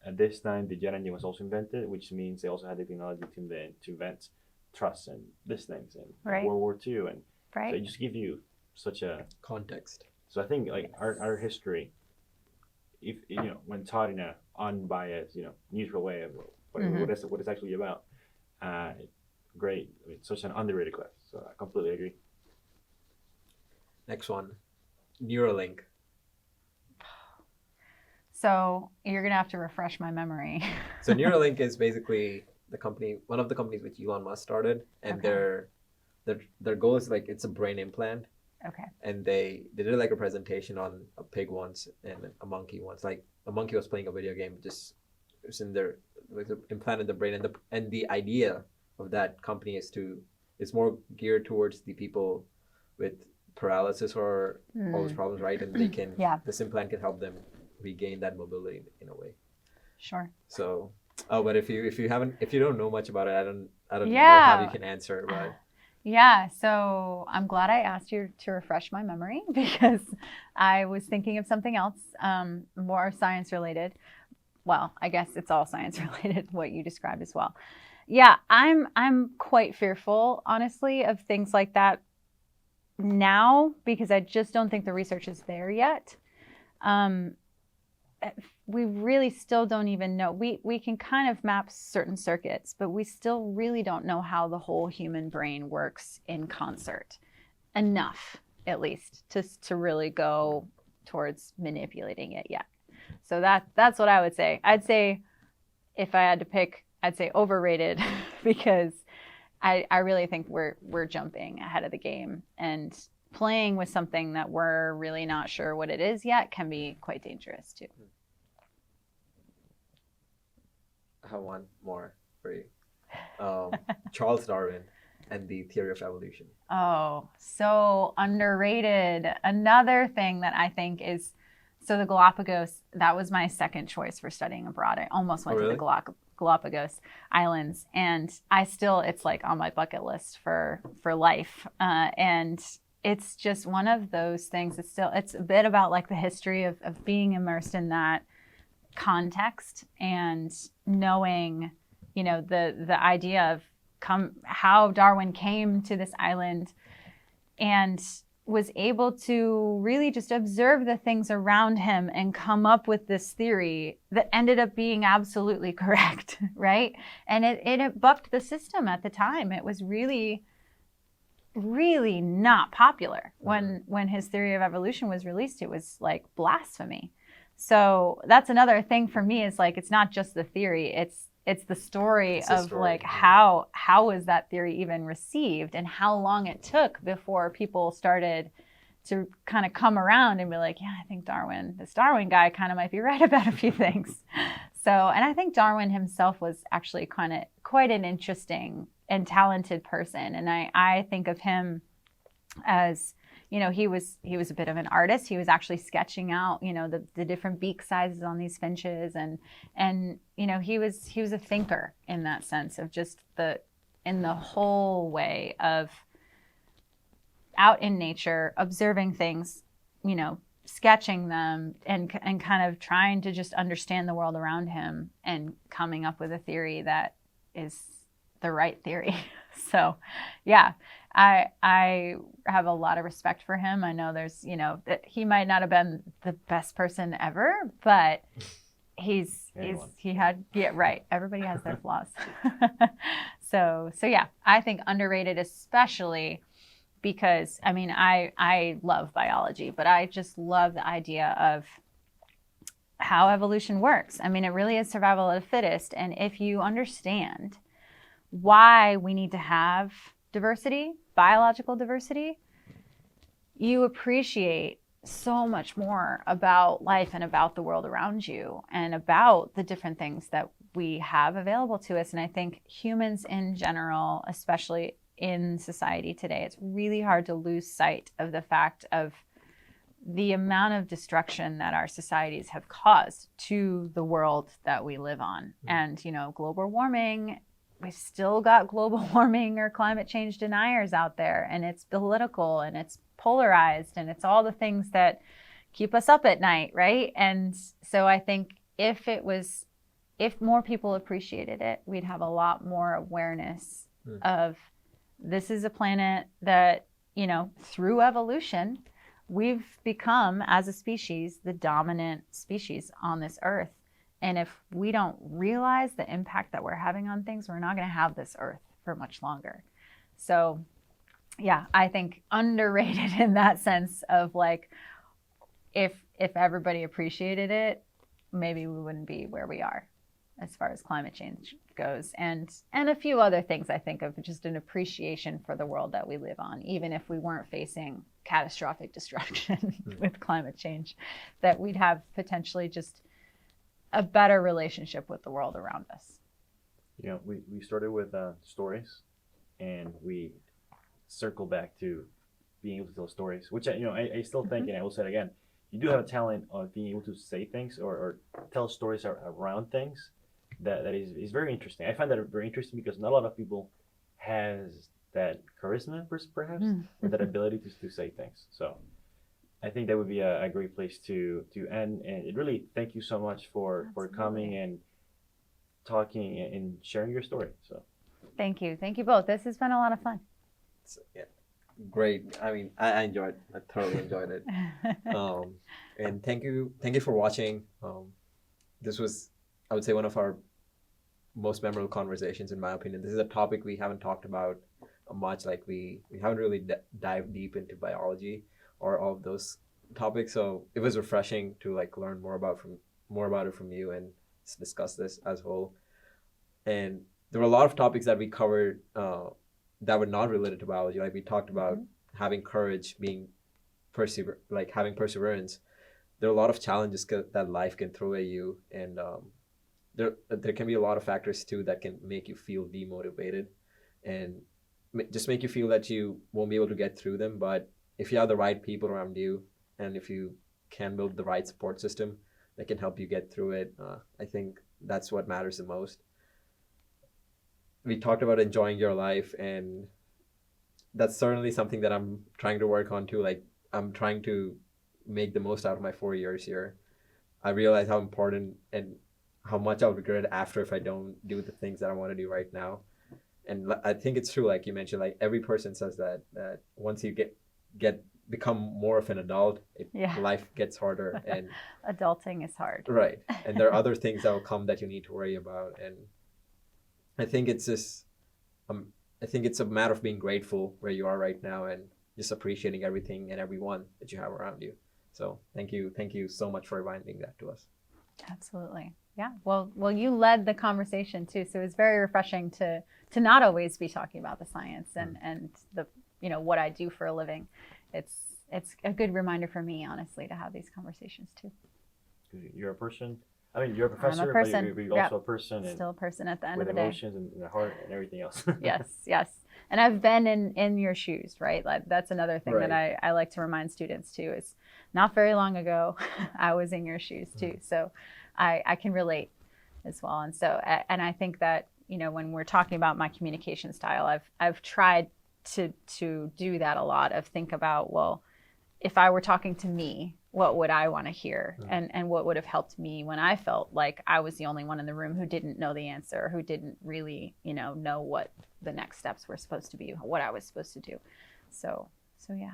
at this time the jet engine was also invented, which means they also had the technology to invent truss and these things and World War II. And so it just gives you such a context. So I think like our history, if when taught in a unbiased, neutral way of what it's actually about, great. I mean, such an underrated class. So I completely agree. Next one, Neuralink. So you're going to have to refresh my memory. So Neuralink is basically one of the companies which Elon Musk started, and their goal is like, it's a brain implant. Okay. And they did like a presentation on a pig once and a monkey once. Like a monkey was playing a video game, just it was in their implanted the brain, and the idea of that company is more geared towards the people with paralysis or all those problems, right? And they can this implant can help them regain that mobility in a way. Sure. So but if you don't know much about it, I don't know how you can answer, but yeah, so I'm glad I asked you to refresh my memory because I was thinking of something else, more science related. Well, I guess it's all science related, what you described as well. Yeah, I'm quite fearful, honestly, of things like that now because I just don't think the research is there yet. We really still don't even know. We can kind of map certain circuits, but we still really don't know how the whole human brain works in concert enough, at least, to really go towards manipulating it yet. So that's what I would say. I'd say if I had to pick, I'd say overrated because I really think we're jumping ahead of the game, and playing with something that we're really not sure what it is yet can be quite dangerous too. I have one more for you. Charles Darwin and the theory of evolution. Oh, so underrated. Another thing that I think is, so the Galapagos, that was my second choice for studying abroad. I almost went to the Galapagos Islands, and it's like on my bucket list for life. And it's just one of those things. It's a bit about like the history of being immersed in that context and knowing, the idea of how Darwin came to this island and was able to really just observe the things around him and come up with this theory that ended up being absolutely correct, right? And it bucked the system at the time. It was really, really not popular. When his theory of evolution was released, it was like blasphemy. So that's another thing for me, is like, it's not just the theory, it's the story of like how was that theory even received and how long it took before people started to kind of come around and be like, yeah, I think this Darwin guy kind of might be right about a few things. So, and I think Darwin himself was actually quite an interesting and talented person. And I think of him as, he was a bit of an artist. He was actually sketching out, the different beak sizes on these finches, and he was a thinker in that sense of just the in the whole way of out in nature, observing things, you know, sketching them and kind of trying to just understand the world around him and coming up with a theory that is the right theory. So yeah, I have a lot of respect for him. I know there's, you know, that he might not have been the best person ever, but he had, yeah, right. Everybody has their flaws. So yeah, I think underrated, especially because, I mean, I love biology, but I just love the idea of how evolution works. I mean, it really is survival of the fittest. And if you understand why we need to have diversity, biological diversity, you appreciate so much more about life and about the world around you and about the different things that we have available to us. And I think humans in general, especially in society today, it's really hard to lose sight of the fact of the amount of destruction that our societies have caused to the world that we live on. Mm-hmm. And, you know, global warming, we still got global warming or climate change deniers out there, and it's political and it's polarized and it's all the things that keep us up at night, right? And so I think if more people appreciated it, we'd have a lot more awareness of this is a planet that, you know, through evolution, we've become, as a species, the dominant species on this earth. And if we don't realize the impact that we're having on things, we're not going to have this earth for much longer. So yeah, I think underrated in that sense of like, if everybody appreciated it, maybe we wouldn't be where we are as far as climate change goes. And a few other things I think of, just an appreciation for the world that we live on, even if we weren't facing catastrophic destruction with climate change, that we'd have potentially just a better relationship with the world around us. You know, we started with stories, and we circle back to being able to tell stories, which I still think, and I will say it again, you do have a talent of being able to say things or tell stories around things that is very interesting. I find that very interesting because not a lot of people has that charisma, perhaps, or that ability to say things. So I think that would be a great place to end. And it really, thank you so much for coming and talking and sharing your story. So thank you both. This has been a lot of fun. So, yeah, great. I mean, I enjoyed. I thoroughly enjoyed it. And thank you for watching. This was, I would say, one of our most memorable conversations, in my opinion. This is a topic we haven't talked about much. Like we haven't really dived deep into biology or all of those topics. So it was refreshing to like learn more about it from you and discuss this as a whole. And there were a lot of topics that we covered that were not related to biology. Like we talked about having courage, having perseverance. There are a lot of challenges that life can throw at you, and there can be a lot of factors too that can make you feel demotivated and just make you feel that you won't be able to get through them. But if you have the right people around you, and if you can build the right support system that can help you get through it, I think that's what matters the most. We talked about enjoying your life, and that's certainly something that I'm trying to work on too. Like I'm trying to make the most out of my 4 years here. I realize how important and how much I'll regret after if I don't do the things that I want to do right now. And I think it's true, like you mentioned, like every person says that once you become more of an adult, life gets harder, and adulting is hard. Right. And there are other things that will come that you need to worry about. And I think it's just, I think it's a matter of being grateful where you are right now and just appreciating everything and everyone that you have around you. So thank you so much for reminding that to us. Absolutely. Yeah. Well, you led the conversation too. So it's very refreshing to not always be talking about the science and the, what I do for a living. It's a good reminder for me, honestly, to have these conversations too. You're a person. I mean, you're a professor, I'm a person. but you're also a person. Still a person at the end of the day. With emotions and the heart and everything else. Yes. And I've been in your shoes, right? Like that's another thing that I like to remind students too, is not very long ago, I was in your shoes too. So I can relate as well. And so, and I think that, when we're talking about my communication style, I've tried to do that a lot, of think about, well, if I were talking to me, what would I want to hear? And what would have helped me when I felt like I was the only one in the room who didn't know the answer, who didn't really, know what the next steps were supposed to be, what I was supposed to do. So yeah.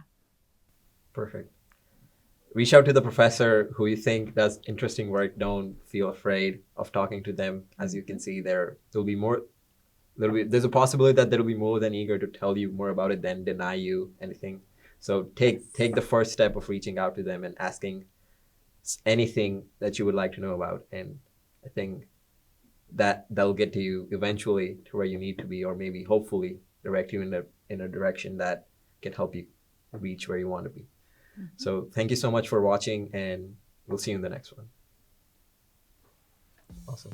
Perfect. Reach out to the professor who you think does interesting work. Don't feel afraid of talking to them. As you can see, there's a possibility that they'll be more than eager to tell you more about it than deny you anything. So take the first step of reaching out to them and asking anything that you would like to know about. And I think that'll get to you eventually to where you need to be, or maybe hopefully direct you in a direction that can help you reach where you want to be. So thank you so much for watching, and we'll see you in the next one. Awesome.